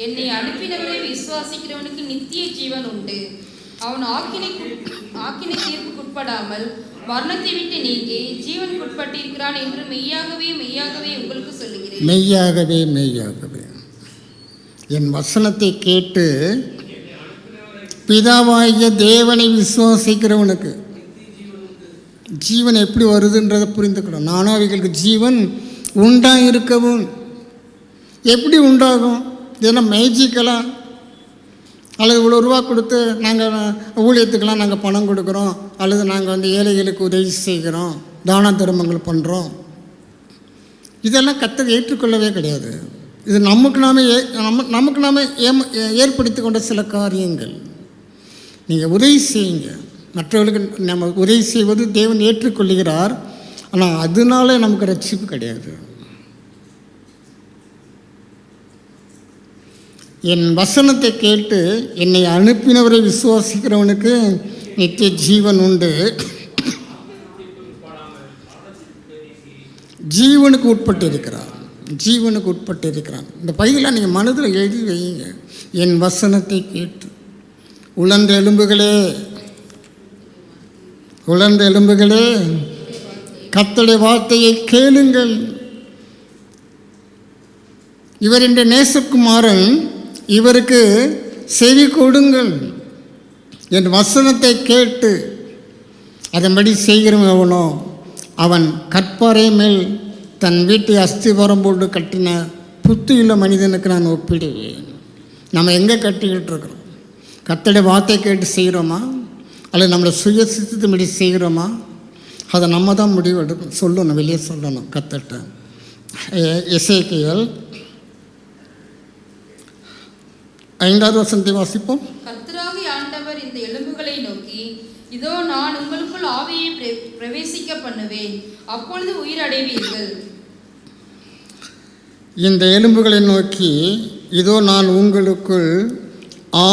என்னை அனுப்பினவரை விசுவாசிக்கிறவனுக்கு நித்திய ஜீவன் உண்டு. அவன் ஆக்கினை தீர்ப்புக்குட்படாமல் மரணத்தை விட்டு நீங்கி ஜீவனுக்குட்பட்டிருக்கிறான் என்று மெய்யாகவே மெய்யாகவே உங்களுக்கு சொல்லுகிறேன். மெய்யாகவே மெய்யாகவே என் வசனத்தை கேட்டு பிதாவாகிய தேவனை விசுவாசிக்கிறவனுக்கு ஜீவன் எப்படி வருதுன்றதை புரிந்துக்கணும். நானும் அவைகளுக்கு ஜீவன் உண்டாயிருக்கவும். எப்படி உண்டாகும்? இதெல்லாம் மேஜிக்கெல்லாம் அல்லது இவ்வளோ ரூபா கொடுத்து நாங்கள் ஊழியத்துக்கெல்லாம் நாங்கள் பணம் கொடுக்குறோம், அல்லது நாங்கள் ஏழைகளுக்கு உதவி செய்கிறோம், தான தர்மங்கள் பண்ணுறோம், இதெல்லாம் கர்த்தர் ஏற்றுக்கொள்ளவே கிடையாது. இது நமக்கு நாம ஏற்படுத்தி கொண்ட சில காரியங்கள். நீங்கள் உதவி செய்யுங்க, மற்றவர்களுக்கு நம்ம உதவி செய்வது தேவன் ஏற்றுக்கொள்கிறார். ஆனால் அதனால நமக்கு ரட்சிப்பு கிடையாது. என் வசனத்தை கேட்டு என்னை அனுப்பினவரை விசுவாசிக்கிறவனுக்கு நித்திய ஜீவன் உண்டு. ஜீவனுக்கு உட்பட்டு இருக்கிறார். ஜீவனுக்கு உட்பட்டு இருக்கிறான். இந்த பகுதியில் நீங்கள் மனதில் எழுதி வையுங்க. என் வசனத்தை கேட்டு உலர்ந்த எலும்புகளே, உலர்ந்த எலும்புகளே, கர்த்தருடைய வார்த்தையை கேளுங்கள். இவர் என்ற நேசகுமாரன், இவருக்கு செவி கொடுங்கள். என் வசனத்தை கேட்டு அதன்படி செய்கிறவன் எவனோ அவன் கற்பாறை மேல் தன் வீட்டை அஸ்திவாரம் போட்டு கட்டின புத்தியுள்ள மனிதனுக்கு நான் ஒப்பிடுவேன். நம்ம எங்கே கட்டிக்கிட்டு இருக்கிறோம்? கர்த்தருடைய வார்த்தை கேட்டு செய்கிறோமா, அல்லது நம்மளை சுய சித்தத்தின்படி செய்கிறோமா? அதை நம்ம தான் முடிவெடுக்கணும், சொல்லணும், வெளியே சொல்லணும் கர்த்தர்ட்ட. எசேக்கியேல் 5வது வசனத்தை வாசிப்போம். கர்த்தராகிய ஆண்டவர் இந்த எலும்புகளை நோக்கி, இதோ நான் உங்களுக்குள் ஆவியை பிரவேசிக்க பண்ணுவேன், அப்பொழுது உயிர் அடைவீர்கள். இந்த எலும்புகளை நோக்கி, இதோ நான் உங்களுக்குள்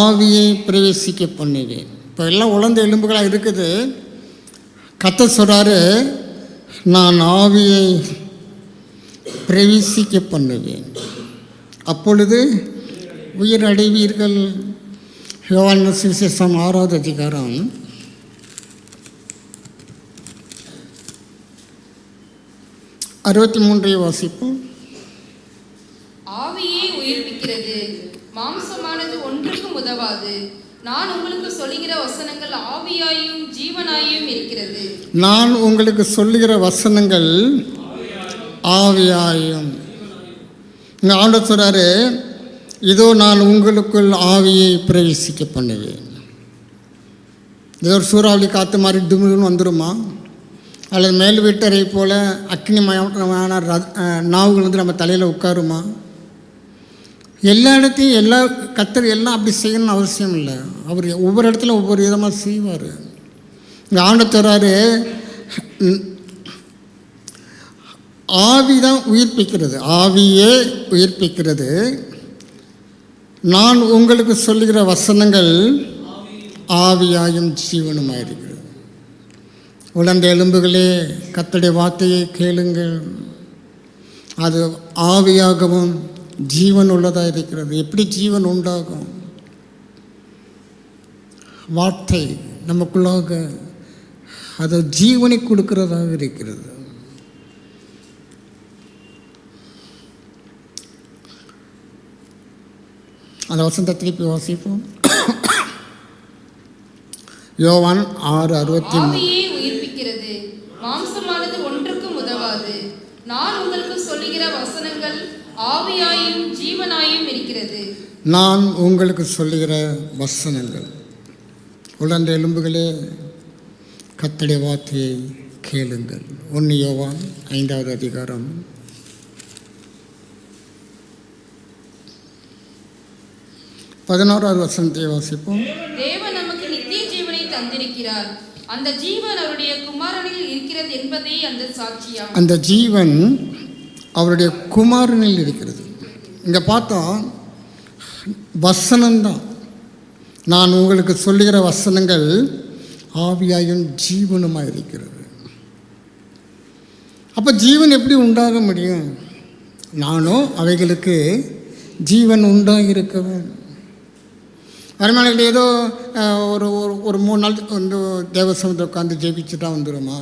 ஆவியை பிரவேசிக்க பண்ணுவேன். இப்போ எல்லாம் உலர்ந்த எலும்புகளாக இருக்குது. கர்த்தர் சொல்கிறாரு, நான் ஆவியை பிரவேசிக்க பண்ணுவேன், அப்பொழுது உயிர் அடைவீர்கள். யோவான் சுவிசேஷம் 6வது அதிகாரம் 63 வாசிப்போம். ஆவியே உயிர்ப்பிக்கிறது, மாம்சமானது ஒன்றுக்கும் உதவாது. நான் உங்களுக்கு சொல்லுகிற வசனங்கள் ஆவியாயும் ஜீவனாயும் இருக்கிறது. நான் உங்களுக்கு சொல்லுகிற வசனங்கள் ஆவியாயும். இங்கே ஆண்டவர் சொல்கிறாரு, இதோ நான் உங்களுக்குள் ஆவியை பிரவேசிக்க பண்ணுவேன். ஏதோ ஒரு சூறாவளி காற்று மாதிரி டுமுன்னு வந்துடுமா, அல்லது மேல் வீட்டரை போல் அக்னிமயமான நாவுகள் வந்து நம்ம தலையில் உட்காருமா? எல்லா இடத்தையும் எல்லா கர்த்தர் எல்லாம் அப்படி செய்யணும்னு அவசியம் இல்லை. அவர் ஒவ்வொரு இடத்துல ஒவ்வொரு விதமாக செய்வார். இங்கே ஆண்டவர் சொல்கிறாரு, ஆவி தான் உயிர்ப்பிக்கிறது, ஆவியே உயிர்ப்பிக்கிறது. நான் உங்களுக்கு சொல்லுகிற வசனங்கள் ஆவியாயும் ஜீவனுமாக இருக்கிறது. உலர்ந்த எலும்புகளே, கர்த்தருடைய வார்த்தையை கேளுங்கள், அது ஆவியாகவும் ஜீவன் உள்ளதாக இருக்கிறது. எப்படி ஜீவன் உண்டாகும்? வார்த்தை நமக்குள்ளாக அது ஜீவனை கொடுக்கிறதாக இருக்கிறது. அந்த வசனத்தை திருப்பி வாசிப்போம். யோவான் 6:63. ஆவியே உயிர்ப்பிக்கிறது, மாம்சமானது ஒன்றுக்கும் உதவாது. நான் உங்களுக்கு சொல்லுகிற வசனங்கள் ஆவியாயும் ஜீவனாயும் இருக்கிறது. நான் உங்களுக்கு சொல்லுகிற வசனங்கள். உலர்ந்த எலும்புகளே, கர்த்தருடைய வார்த்தையை கேளுங்கள். 1 யோவான் 5வது அதிகாரம் 11வது வசனத்தை வாசிப்போம். தேவன் நமக்கு நித்திய ஜீவனை தந்திருக்கிறார், அந்த ஜீவன் அவருடைய குமாரனில் இருக்கிறது என்பதே அந்த சாட்சியாம். அந்த ஜீவன் அவருடைய குமாரனில் இருக்கிறது. இங்கே பார்த்தோம், வசனம்தான். நான் உங்களுக்கு சொல்லுகிற வசனங்கள் ஆவியாயும் ஜீவனுமாக இருக்கிறது. அப்போ ஜீவன் எப்படி உண்டாக முடியும்? நானும் அவைகளுக்கு ஜீவன் உண்டாகிருக்கவன். வருமானங்கள் ஏதோ ஒரு ஒரு 3 நாள் வந்து தேவசமத்தை உட்காந்து ஜெபிச்சுட்டா வந்துடுமா?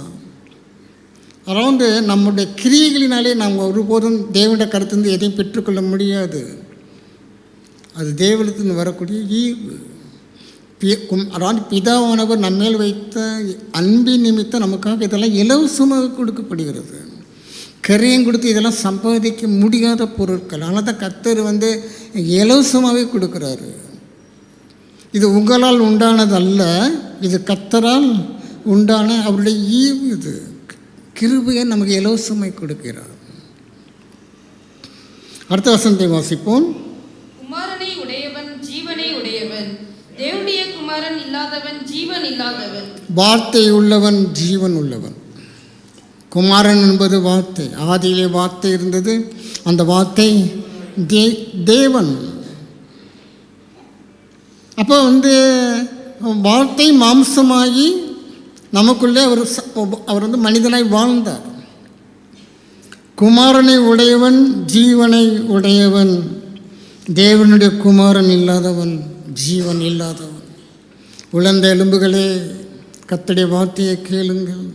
அதனால் வந்து நம்முடைய கிரியைகளினாலே நாம் ஒருபோதும் தேவனுடைய கருத்துலேருந்து எதையும் பெற்றுக்கொள்ள முடியாது. அது தேவனத்திலிருந்து வரக்கூடிய ஈவு. அதாவது பிதாவானவர் நம்மேல் வைத்த அன்பின் நிமித்தம் நமக்காக இதெல்லாம் இலவசமாக கொடுக்கப்படுகிறது. கரையும் கொடுத்து இதெல்லாம் சம்பாதிக்க முடியாத பொருட்கள். ஆனால் தான் கர்த்தர் வந்து இலவசமாகவே கொடுக்குறாரு. இது உங்களால் உண்டானது அல்ல, இது கர்த்தரால் உண்டான அவருடைய ஈவு. இது கிருபையை நமக்கு இலவசமாய் கொடுக்கிறார். அடுத்த வசனத்தை வாசிப்போம். குமாரனை உடையவன் ஜீவனை உடையவன், தேவனுடைய குமாரன் இல்லாதவன் ஜீவன் இல்லாதவன். வார்த்தை உள்ளவன் ஜீவன் உள்ளவன். குமாரன் என்பது வார்த்தை. ஆதியிலே வார்த்தை இருந்தது, அந்த வார்த்தை தேவன். அப்போ வந்து வார்த்தை மாம்சமாகி நமக்குள்ளே அவர் வந்து மனிதனாய் வாழ்ந்தார். குமாரனை உடையவன் ஜீவனை உடையவன். தேவனுடைய குமாரன் இல்லாதவன் ஜீவன் இல்லாதவன். உலர்ந்த எலும்புகளே, கர்த்தருடைய வார்த்தையை கேளுங்கள்.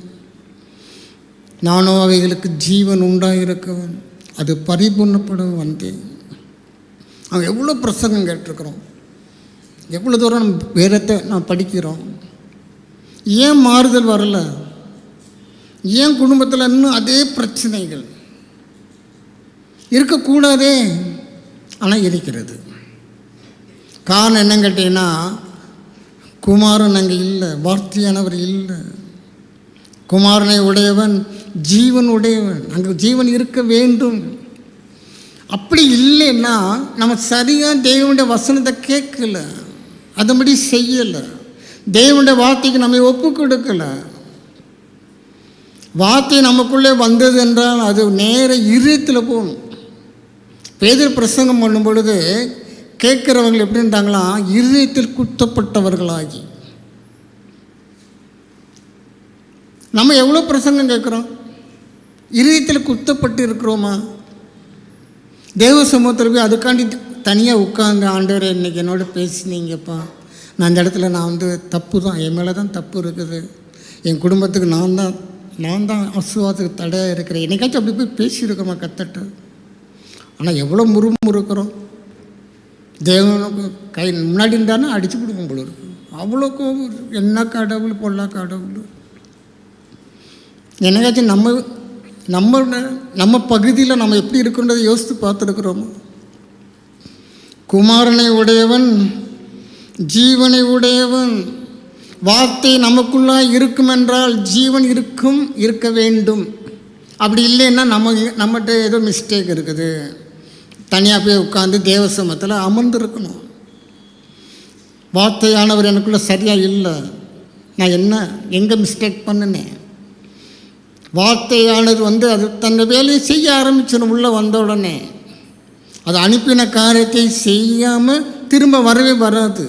நானோ அவைகளுக்கு ஜீவன் உண்டாயிருக்கவன், அது பரிபூர்ணப்படும் வந்தேன். அவன் எவ்வளோ பிரசங்கம் கேட்டிருக்கிறோம், எவ்வளோ தூரம் நம்ம வேதத்தை நான் படிக்கிறோம். ஏன் மாறுதல் வரல? ஏன் குடும்பத்தில் இன்னும் அதே பிரச்சனைகள் இருக்கக்கூடாதே, ஆனால் இருக்கிறது. காரணம் என்னன்னு கேட்டீங்கன்னா, குமாரன் அங்கே இல்லை, வார்த்தையானவர் இல்லை. குமாரனை உடையவன் ஜீவன் உடையவன், அங்கே ஜீவன் இருக்க வேண்டும். அப்படி இல்லைன்னா நம்ம சரியாக தேவனுடைய வசனத்தை கேட்கல, அதன்படி செய்யலை, தேவனுடைய வார்த்தைக்கு நம்ம ஒப்பு கொடுக்கலை. வார்த்தை நமக்குள்ளே வந்தது என்றால் அது நேர இருதயத்தில் போகணும். பேதுரு பிரசங்கம் பண்ணும் பொழுது கேட்குறவங்க எப்படின்ட்டாங்களாம், இருதயத்தில் குத்தப்பட்டவர்களாகி. நம்ம எவ்வளோ பிரசங்கம் கேட்குறோம், இருதயத்தில் குத்தப்பட்டு இருக்கிறோமா? தேவ சமூகத்தில் போய் அதுக்காண்டி தனியாக உட்காந்து, ஆண்டவரே இன்றைக்கி என்னோட பேசினீங்கப்பா, நான் அந்த இடத்துல நான் தப்பு தான், என் மேலே தான் தப்பு இருக்குது, என் குடும்பத்துக்கு நான் தான் ஆசீர்வாதத்துக்கு தடையாக இருக்கிறேன், என்னைக்காச்சும் அப்படி போய் பேசியிருக்கிறோமா கத்தட்ட? ஆனால் எவ்வளோ முறுமுறுக்கிறோம். தேவனுக்கு கை முன்னாடி இருந்தானே அடித்து கொடுக்கும் போல இருக்கு. அவ்வளோ கோபம். என்ன கடவுள், பொல்லா கடவுள். என்னைக்காச்சும் நம்ம பகுதியில் நம்ம எப்படி இருக்குன்றதை யோசித்து பார்த்துருக்குறோமோ? குமாரனை உடையவன் ஜீவனை உடையவன். வார்த்தை நமக்குள்ளாக இருக்கும் என்றால் ஜீவன் இருக்க வேண்டும். அப்படி இல்லைன்னா நம்மகிட்ட ஏதோ மிஸ்டேக் இருக்குது. தனியாக போய் உட்காந்து தேவசமத்தில் அமர்ந்திருக்கணும். வார்த்தையானவர் எனக்குள்ளே சரியாக இல்லை, நான் எங்கே மிஸ்டேக் பண்ணினேன்? வார்த்தையானது அது தன்னை வேலையை செய்ய ஆரம்பிச்சிடும். உள்ளே வந்த உடனே அது அனுப்பின காரியத்தை செய்யாமல் திரும்ப வரவே வராது.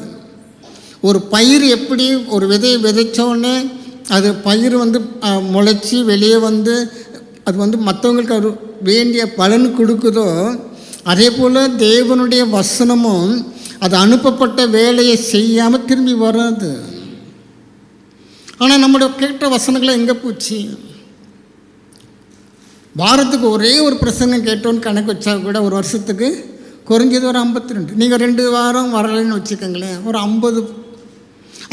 ஒரு பயிர் எப்படி ஒரு விதையை விதைச்சோடனே அது பயிர் முளைச்சி வெளியே அது மற்றவங்களுக்கு அது வேண்டிய பலன் கொடுக்குதோ, அதே போல் தேவனுடைய வசனமும் அது அனுப்பப்பட்ட வேலையை செய்யாமல் திரும்பி வராது. ஆனால் நம்மளோட கேட்ட வசனங்களை எங்கே போச்சு? வாரத்துக்கு ஒரே ஒரு பிரசங்கம் கேட்டோன்னு கணக்கு வச்சா கூட ஒரு வருஷத்துக்கு குறைஞ்சது ஒரு 52. நீங்கள் 2 வாரம் வரலைன்னு வச்சுக்கோங்களேன், ஒரு 50.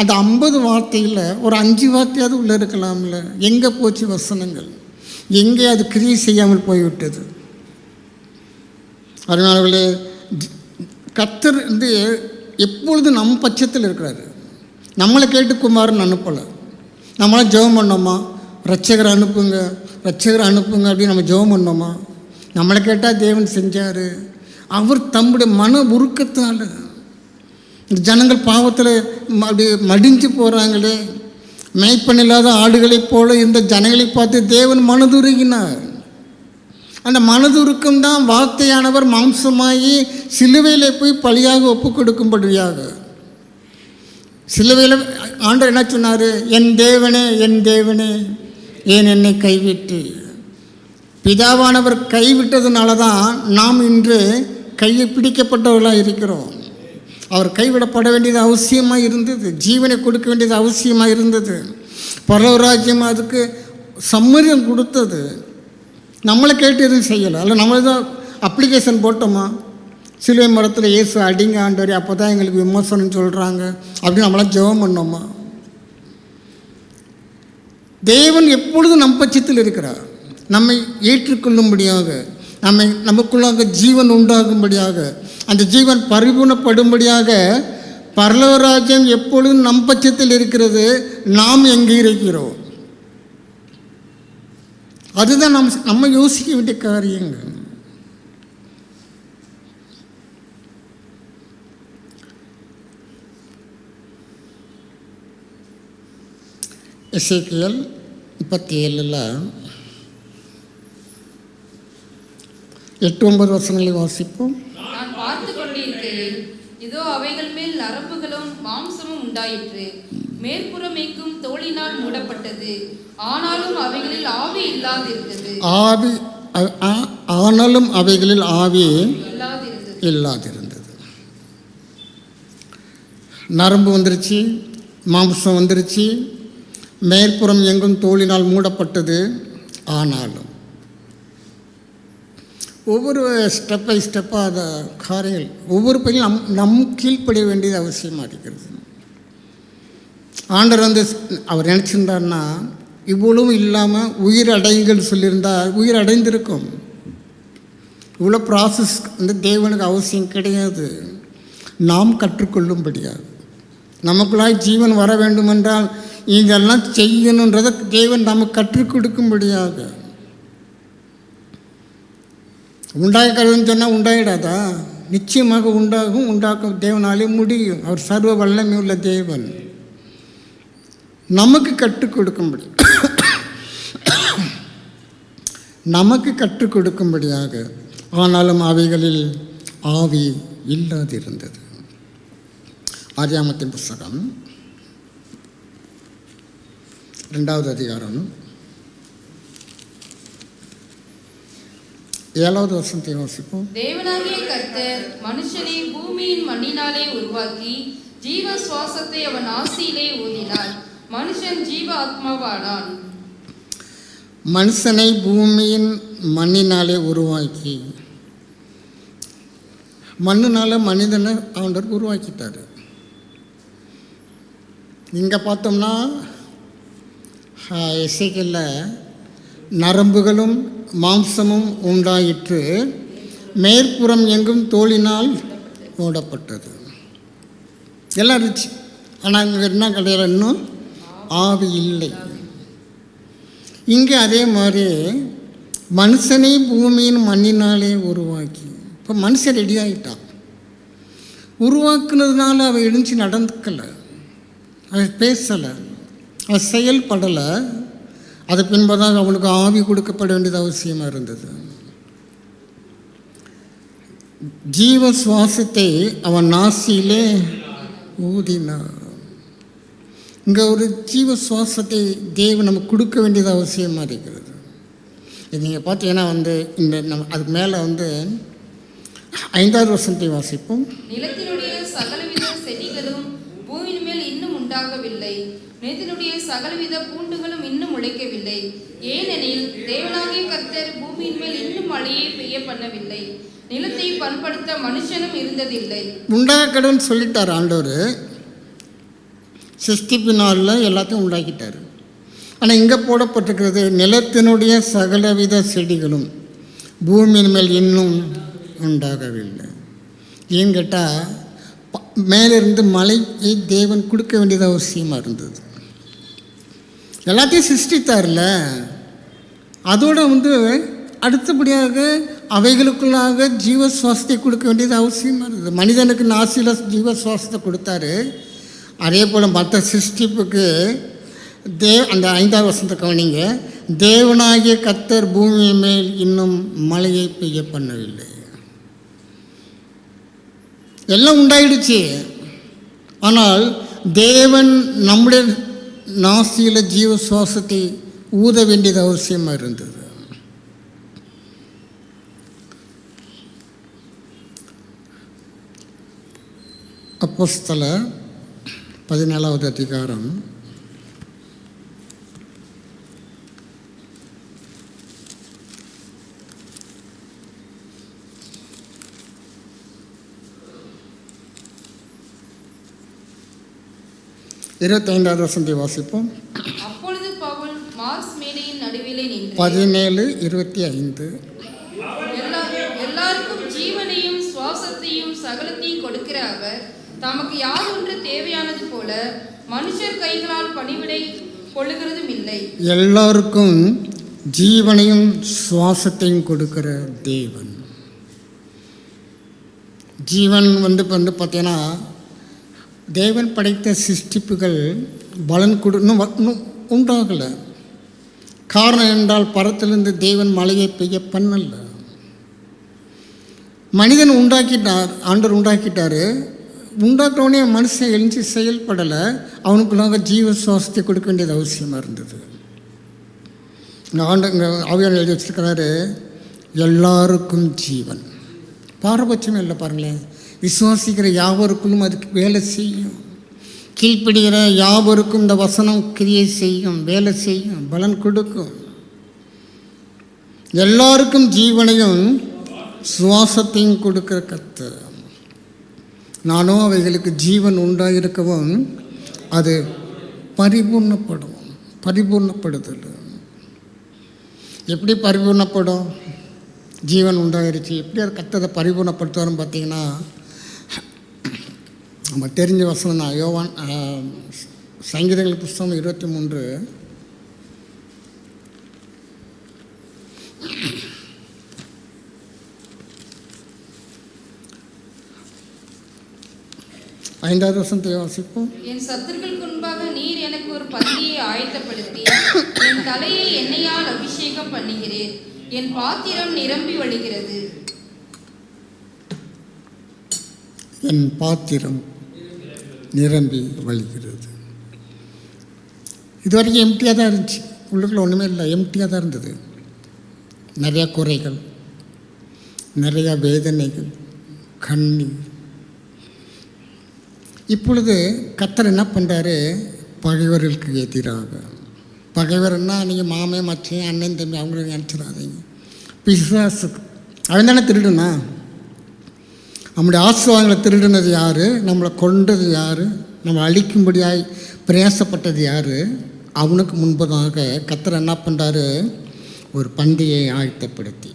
அந்த 50 வார்த்தையில் ஒரு 5 வார்த்தையாவது உள்ளே இருக்கலாம்ல. எங்கே போச்சு வசனங்கள்? எங்கே அது கிரியை செய்யாமல் போய்விட்டது? அதனாலே கர்த்தர் எப்பொழுது நம் பட்சத்தில் இருக்கிறாரு. நம்மளை கேட்டு குமாரன் அனுப்பலை. நம்மளாம் ஜெபம் பண்ணோமா, ரட்சகரை அனுப்புங்க அப்படின்னு நம்ம ஜெபம் பண்ணோமா? நம்மளை கேட்டால் தேவன் செஞ்சார். அவர் தம்முடைய மன உருக்கத்தினால ஜனங்கள் பாவத்தில் அப்படி மடிஞ்சு போகிறாங்களே, மேய்ப்பனில்லாத ஆடுகளைப் போல இந்த ஜனங்களை பார்த்து தேவன் மனதுருகினார். அந்த மனதுருக்கம் தான் வார்த்தையானவர் மாம்சமாகி சிலுவையில் போய் பலியாக ஒப்பு கொடுக்கும்படியாக. சிலுவையில் ஆண்டவர் என்ன சொன்னார்? என் தேவனே ஏன் என்னை கைவிட்டு? பிதாவானவர் கைவிட்டதுனால தான் நாம் இன்று கையை பிடிக்கப்பட்டவர்களாக இருக்கிறோம். அவர் கைவிடப்பட வேண்டியது அவசியமாக இருந்தது. ஜீவனை கொடுக்க வேண்டியது அவசியமாக இருந்தது. பரவராஜ்யம் அதுக்கு சம்மதம் கொடுத்தது. நம்மளை கேட்டு எதுவும் செய்யலை. அல்ல நம்மளை தான் அப்ளிகேஷன் போட்டோமா, சிலுவை மரத்தில் இயேசு அடிங்க ஆண்டவரே, அப்போ தான் எங்களுக்கு விமர்சனம் சொல்கிறாங்க அப்படின்னு நம்மளாம் ஜெபம் பண்ணோமா? தேவன் எப்பொழுதும் நம் பட்சத்தில் இருக்கிறார். நம்மை ஏற்றுக்கொள்ளும்படியாக, நமக்குள்ளாக ஜீவன் உண்டாகும்படியாக, அந்த ஜீவன் பரிபூர்ணப்படும்படியாக பரலோகராஜ்யம் எப்பொழுதும் நம் பட்சத்தில் இருக்கிறது. நாம் எங்கே இருக்கிறோம்? அதுதான் நம்ம யோசிக்க வேண்டிய காரியங்கள். எசேக்கியேல் 37 8-9 வசனங்களை வாசிப்போம். நான் பார்த்து கொண்டிருக்கிறேன், இதோ அவைகள் மேல் நரம்புகளும் மாம்சமும் உண்டாயிற்று. மேற்புறம் எங்கும் தோலினால் மூடப்பட்டது, ஆனாலும் அவைகளில் ஆவி இல்லாதிருந்தது. ஆனாலும் அவைகளில் ஆவி இல்லாதிருந்தது. இல்லாதிருந்தது. நரம்பு வந்துருச்சு, மாம்சம் வந்துருச்சு, மேற்புறம் எங்கும் தோலினால் மூடப்பட்டது. ஆனாலும் ஒவ்வொரு ஸ்டெப் பை ஸ்டெப்பாக அதை காரியங்கள் ஒவ்வொரு பையும் நம் கீழ்ப்படிய வேண்டியது அவசியமாக இருக்கிறது. ஆண்டவர் வந்து அவர் நினச்சிருந்தார்னா இவ்வளவும் இல்லாமல் உயிர் அடைங்கள் சொல்லியிருந்தால் உயிர் அடைந்திருக்கும். இவ்வளோ ப்ராசஸ் வந்து தேவனுக்கு அவசியம் கிடையாது. நாம் கற்றுக்கொள்ளும்படியாக நமக்குள்ளாய் ஜீவன் வர வேண்டுமென்றால் இதெல்லாம் செய்யணுன்றதை தேவன் நமக்கு கற்றுக் கொடுக்கும்படியாக. உண்டாக்கிறதுன்னு சொன்னால் உண்டாயிடாதா? நிச்சயமாக உண்டாகும். உண்டாக்க தேவனாலே முடியும். அவர் சர்வ வல்லமை உள்ள தேவன். நமக்கு கற்றுக் கொடுக்கும்படி நமக்கு கற்றுக் கொடுக்கும்படியாக. ஆனாலும் அவைகளில் ஆவி இல்லாதிருந்தது. ஆதியாகமத்தின் புஸ்தகம் 2வது அதிகாரம் 7வது வசனத்தை வாசிப்போம். தேவனாகிய கர்த்தர் மனுஷனை பூமியின் மண்ணினாலே உருவாக்கி ஜீவ சுவாசத்தை அவன் ஆசியிலே ஊதினார். மனுஷன் ஜீவ ஆத்மாவானான். மனுஷனை பூமியின் மண்ணினாலே உருவாக்கி, மண்ணினால மனிதனை ஆண்டவர் உருவாக்கிட்டார். இங்கே பார்த்தோம்னா எசேக்கியேல்ல நரம்புகளும் மாம்சமும் உண்டாயிற்று, மேற்புறம் எங்கும் தோலினால் மூடப்பட்டது. எல்லாம் இருந்துச்சு. ஆனால் இங்கே என்ன கிடையாது, இன்னும் ஆவி இல்லை. இங்கே அதே மாதிரி மனுஷனை பூமியின் மண்ணினாலே உருவாக்கி, இப்போ மனுஷன் ரெடி ஆகிட்டான். உருவாக்குனதுனால அவன் எழுந்து நடந்துக்கலை, அவன் பேசலை, அவன் செயல்படலை. அது பின்பதாக அவனுக்கு ஆவி கொடுக்கப்பட வேண்டியது அவசியமாக இருந்தது. ஜீவ சுவாசத்தை அவன் நாசியிலே ஊதினார். இங்கே ஒரு ஜீவ சுவாசத்தை தேவன் நமக்கு கொடுக்க வேண்டியது அவசியமாக இருக்கிறது. இது நீங்கள் பார்த்தீங்கன்னா வந்து இந்த அதுக்கு மேலே வந்து 5வது வசனத்தை வாசிப்போம். நிலத்தினுடைய சகலவித செடிகளும் பூமியின் மேல் இன்னும் உண்டாகவில்லை, நிலத்தினுடைய சகலவித பூண்டுகளும் இன்னும் உழைக்கவில்லை. ஏனெனில் தேவனாகிய கர்த்தர் பூமியின் மேல் இன்னும் மழையை பெய்ய பண்ணவில்லை, நிலத்தை பண்படுத்த மனுஷனும் இருந்ததில்லை. உண்டாக்கடன் சொல்லிட்டார் ஆண்டவர். சிருஷ்டிப்பினால எல்லாத்தையும் உண்டாக்கிட்டார். ஆனால் இங்கே போடப்பட்டிருக்கிறது நிலத்தினுடைய சகலவித செடிகளும் பூமியின் மேல் இன்னும் உண்டாகவில்லை. ஏன்னு கேட்டால் மேலிருந்து மழையை தேவன் கொடுக்க வேண்டியது அவசியமாக இருந்தது. எல்லாத்தையும் சிருஷ்டித்தார்ல, அதோடு வந்து அடுத்தபடியாக அவைகளுக்குள்ளாக ஜீவ சுவாசத்தை கொடுக்க வேண்டியது அவசியமாக இருந்தது. மனிதனுக்கு நாசியில் ஜீவ சுவாசத்தை கொடுத்தாரு. அதே போல் மற்ற சிருஷ்டிப்புக்கு அந்த 5வது வசனத்தை கவனிங்க. தேவனாகிய கர்த்தர் பூமி மேல் இன்னும் மழையை பெய்ய பண்ணவில்லை. எல்லாம் உண்டாயிடுச்சு. ஆனால் தேவன் நம்முடைய நாசியில் ஜீவ சுவாசத்தை ஊத வேண்டியது அவசியமாக இருந்தது. அப்போஸ்தலர் 17வது அதிகாரம் 25வது வசனத்தை வாசிப்போம். அப்பொழுது பவுல் மார்ஸ் மேடையின் நடுவிலே நின்று 17:25 எல்லாருக்கும் ஜீவனையும் சுவாசத்தையும் சகலத்தையும் கொடுக்கிற அவர் தமக்கு யாதொன்று தேவையானது போல மனுஷர் கைகளால் பணிவிடை கொள்ளுகிறதும் இல்லை. எல்லாருக்கும் ஜீவனையும் சுவாசத்தையும் கொடுக்கிற தேவன். ஜீவன் வந்து பார்த்தீங்கன்னா தேவன் படைத்த சிருஷ்டிப்புகள் பலன் இன்னும் உண்டாகலை. காரணம் என்றால் பரத்திலிருந்து தேவன் மழையை பெய்ய பண்ணல. மனிதன் உண்டாக்கிட்டார், ஆண்டவர் உண்டாக்கிட்டார். உண்டாக்குறவனே மனுஷன் எழுந்து செயல்படலை. அவனுக்குள்ளாக ஜீவ சுவாசத்தை கொடுக்க வேண்டியது அவசியமாக இருந்தது. இங்கே ஆவியானவர் எழுதி வச்சிருக்கிறாரு, எல்லாருக்கும் ஜீவன். பாரபட்சமே இல்லை பாருங்களேன். விசுவாசிக்கிற யாவருக்கும் அதுக்கு வேலை செய்யும். கீழ்ப்படுகிற யாவருக்கும் இந்த வசனம் கிரியை செய்யும், வேலை செய்யும், பலன் கொடுக்கும். எல்லாருக்கும் ஜீவனையும் சுவாசத்தையும் கொடுக்கிற கர்த்தர். நானும் அவைகளுக்கு ஜீவன் உண்டாயிருக்கவும் அது பரிபூர்ணப்படுதல். எப்படி பரிபூர்ணப்படும்? ஜீவன் உண்டாயிருச்சு. எப்படி அது கர்த்தரை பரிபூர்ணப்படுத்துவார்னு பார்த்தீங்கன்னா, நம்ம தெரிஞ்ச வசனம் தான். யோவான் சங்கீதங்கள் புஸ்தகம் 23 5வது வசனத்தை வாசிப்போம். என் சத்துருக்களுக்கு முன்பாக நீர் எனக்கு ஒரு பந்தியை ஆயத்தப்படுத்தி என் தலையை எண்ணெயால் அபிஷேகம் பண்ணுகிறீர். என் பாத்திரம் நிரம்பி வழிகிறது. என் பாத்திரம் நிரம்பி வழிகிறது. இது வரைக்கும் எம்டியாக தான் இருந்துச்சு. உள்ளுக்குள்ள ஒன்றுமே இல்லை, எம்டியாக தான் இருந்தது. நிறையா குறைகள், நிறையா வேதனைகள், கண்ணீர். இப்பொழுது கர்த்தர் என்ன பண்ணுறாரு? பகைவர்களுக்கு எதிராக. பகைவர்னா நீங்கள் மாமே மச்சன் அண்ணன் தம்பி அவங்கள நினச்சிடாதீங்க. பிசாசுக்கு அவன் தானே திருடுனா? நம்முடைய ஆசீர்வாதங்களை திருடுனது யார்? நம்மளை கொண்டது யார்? நம்மளை அழிக்கும்படியாய் பிரயாசப்பட்டது யார்? அவனுக்கு முன்பதாக கர்த்தர் என்ன பண்ணுறாரு? ஒரு பந்தியை ஆயத்தப்படுத்தி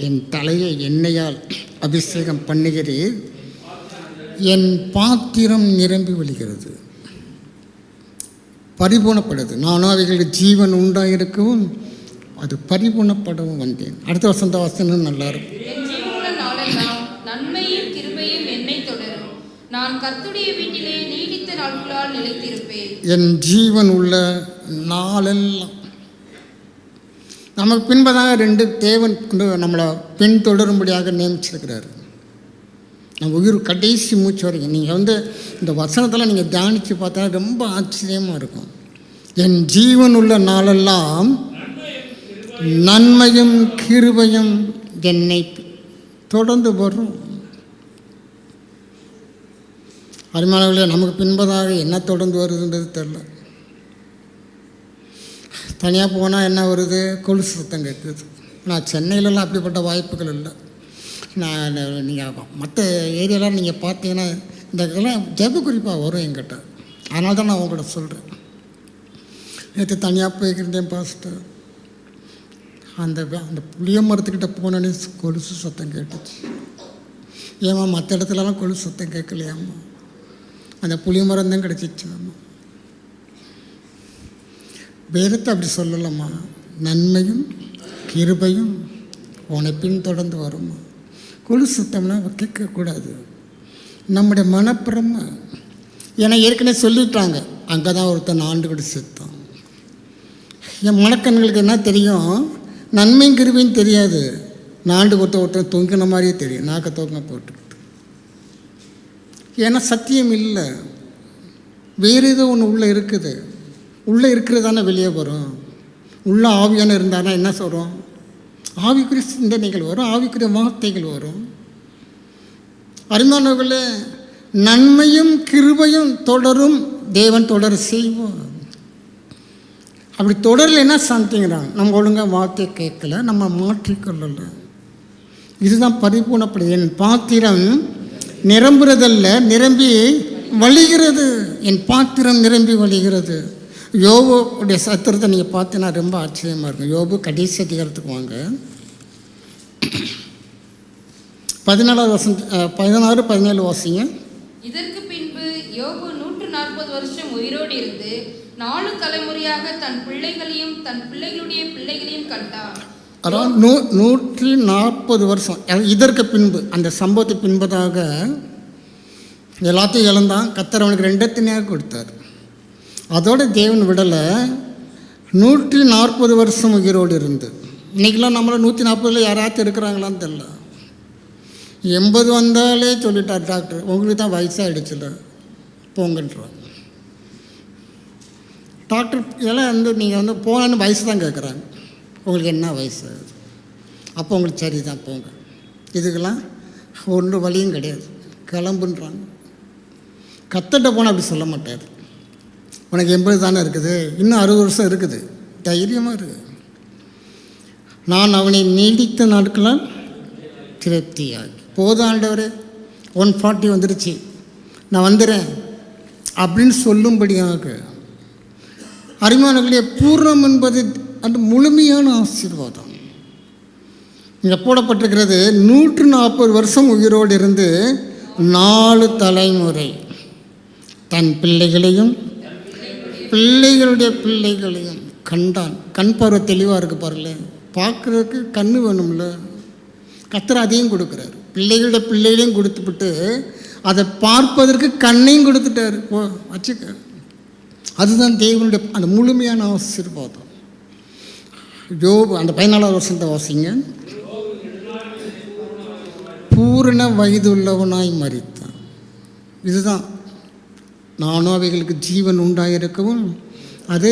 என் தலையை எண்ணெயால் அபிஷேகம் பண்ணுகிறீர். என் பாத்திரம் நிரம்பி வழிகிறது, பரிபூர்ணப்படுது. நானும் அவைகளுக்கு ஜீவன் உண்டாயிருக்கவும் அது பரிபூர்ணப்படவும் வந்தேன். அடுத்த வசனம் நல்லா இருக்கும். என் ஜீவனுள்ள நாளெல்லாம் நன்மையும் கிருபையும் என்னை தொடரும். நான் கர்த்தருடைய வீட்டிலே நீடித்த நாட்களால் நிலைத்திருப்பேன். என் ஜீவன் உள்ள நாளெல்லாம். நமக்கு பின்பதாக 2 தேவன் நம்மளை பின்தொடரும்படியாக நியமிச்சிருக்கிறாரு. நம்ம உயிர் கடைசி மூச்சு வரைக்கும். நீங்கள் இந்த வசனத்தில் நீங்கள் தியானித்து பார்த்தா ரொம்ப ஆச்சரியமாக இருக்கும். என் ஜீவன் உள்ள நாளெல்லாம் நன்மையும் கிருபையும் என்னை தொடர்ந்து வரும். அருமையானவர்களே, நமக்கு பின்பதாக என்ன தொடர்ந்து வருதுன்றது தெரில. தனியாக போனால் என்ன வருது? கொலுசு சத்தம் கேட்குது. நான் சென்னையிலலாம் அப்படிப்பட்ட வாய்ப்புகள் இல்லை. நீங்கள் மற்ற ஏரியாலாம் நீங்கள் பார்த்தீங்கன்னா இந்த இதெல்லாம் ஜெப குறிப்பாக வரும் என்கிட்ட. அதனால தான் நான் உங்கள்கிட்ட சொல்கிறேன். நேற்று தனியாக போய்க்கிட்டேன் பாஸ்டர். அந்த புளிய மரத்துக்கிட்ட போனோன்னே கொலுசு சத்தம் கேட்டுச்சு. ஏம்மா மற்ற இடத்துலலாம் கொலுசு சத்தம் கேட்கலையாம்மா? அந்த புளிய மரம் தான் கிடச்சிச்சாம்மா. வேதத்தை அப்படி சொல்லலாமா? நன்மையும் கிருபையும் உன்னை பின்தொடர்ந்து வருமா? கொலுசு சத்தம்னா கேட்கக்கூடாது. நம்முடைய மனப்பிரம. ஏன்னா ஏற்கனவே சொல்லிட்டாங்க, அங்கே தான் ஒருத்தன் ஆண்டு கூட செத்தான். என் மனக்கண்களுக்கு என்ன தெரியும்? நன்மையும் கிருபையும் தெரியாது. நாண்டு ஒருத்தன் தொங்கின மாதிரியே தெரியும், நாக்க தொங்க போட்டுக்கிட்டு. ஏன்னா சத்தியம் இல்லை, வேறு ஏதோ ஒன்று உள்ளே இருக்குது. உள்ளே இருக்கிறது தானே வெளியே வரும். உள்ளே ஆவியான இருந்தானா என்ன சொல்கிறோம்? ஆவிக்குரிய சிந்தனைகள் வரும், ஆவிக்குரிய வார்த்தைகள் வரும். அருமையானவர்களே, நன்மையும் கிருபையும் தொடரும். தேவன் தொடர செய்வோம். அப்படி தொடரலைன்னா சம்திங்கிறாங்க. நம்ம ஒழுங்காக வார்த்தையை கேட்கல, நம்ம மாற்றிக்கொள்ளலை. இதுதான் பரிபூர்ணப்படுது. என் பாத்திரம் நிரம்புறதல்ல, நிரம்பி வழிகிறது. என் பாத்திரம் நிரம்பி வழிகிறது. யோபுடைய சத்திரத்தை நீங்கள் பார்த்தீங்கன்னா ரொம்ப ஆச்சரியமாக இருக்கும். யோபு கடைசி அதிகாரத்துக்கு வாங்க. 16 வாசிங்க. இதற்கு பின்பு யோபு 140 வருஷம் உயிரோடு இருந்து 4 தலைமுறையாக தன் பிள்ளைகளையும் தன் பிள்ளைகளுடைய பிள்ளைகளையும் கண்டான். அதாவது 140 வருஷம். இதற்கு பின்பு, அந்த சம்பவத்துக்கு பின்பதாக எல்லாத்தையும் இழந்தான். கர்த்தர் அவனுக்கு 2 தனியாக கொடுத்தார். அதோட தேவன் விடலை. 140 வருஷம் உயிரோடு இருந்து. இன்றைக்கெலாம் நம்மளை 140 யாராச்சும் இருக்கிறாங்களான்னு தெரில. 80 வந்தாலே சொல்லிட்டார் டாக்டர், உங்களுக்கு தான் வயசாகிடுச்சுல போங்கன்றாங்க. டாக்டர் இதெல்லாம் நீங்கள் போனோன்னு வயசு தான் கேட்குறாங்க. உங்களுக்கு என்ன வயசு ஆகுது? அப்போ உங்களுக்கு சரி தான் போங்க. இதுக்கெல்லாம் ஒன்றும் வழியும் கிடையாது, கிளம்புன்றாங்க. கத்தட்ட போனால் அப்படி சொல்ல மாட்டார். உனக்கு 80 தானே இருக்குது, இன்னும் 60 வருஷம் இருக்குது, தைரியமாக இருக்குது. நான் அவனை நீடித்த நாட்களால் திருப்தியாகி. போதும் ஆண்டவரே, 140 வந்துருச்சு, நான் வந்துடுறேன் அப்படின்னு சொல்லும்படியாக. அருமையானவர்களே, பூர்ணம் என்பது அந்த முழுமையான ஆசீர்வாதம். இங்கே போடப்பட்டிருக்கிறது 140 வருஷம் உயிரோடு இருந்து 4 தலைமுறை தன் பிள்ளைகளையும் பிள்ளைகளுடைய பிள்ளைகளையும் கண்டான். கண் பார்வை தெளிவாக இருக்குது பாருங்களேன். பார்க்குறதுக்கு கண்ணு வேணும்ல, கர்த்தர் அதையும் கொடுக்குறாரு. பிள்ளைகளுடைய பிள்ளைகளையும் கொடுத்துவிட்டு அதை பார்ப்பதற்கு கண்ணையும் கொடுத்துட்டாரு. போ வச்சுக்க. அதுதான் தேவனுடைய அந்த முழுமையான ஆசீர்வாதம். யோபு அந்த 14வது வருஷத்தை வாசிங்க. பூரண வயது உள்ளவனாய் மரித்தான். இதுதான், நானும் அவைகளுக்கு ஜீவன் உண்டாயிருக்கவும் அது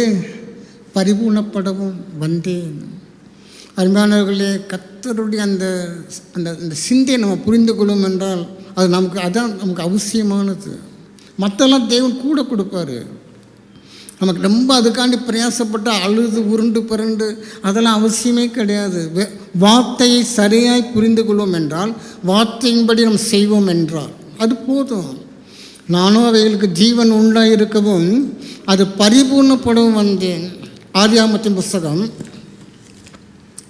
பரிபூர்ணப்படவும் வந்தேன். அருமையானவர்களே, கர்த்தருடைய அந்த அந்த அந்த சிந்தையை நம்ம புரிந்து கொள்ளும் என்றால் அது நமக்கு அதான் நமக்கு அவசியமானது. மற்றெல்லாம் தேவன் கூட கொடுப்பார். நமக்கு ரொம்ப அதுக்காண்டி பிரயாசப்பட்டு அழுது உருண்டு பிறண்டு அதெல்லாம் அவசியமே கிடையாது. வார்த்தையை சரியாய் புரிந்து கொள்வோம் என்றால், வார்த்தையின்படி நம்ம செய்வோம் என்றால் அது போதும். நானும் அவைகளுக்கு ஜீவன் உண்டாயிருக்கவும் அது பரிபூர்ணப்படவும் வந்தேன். ஆதியாகமத்தின் புஸ்தகம்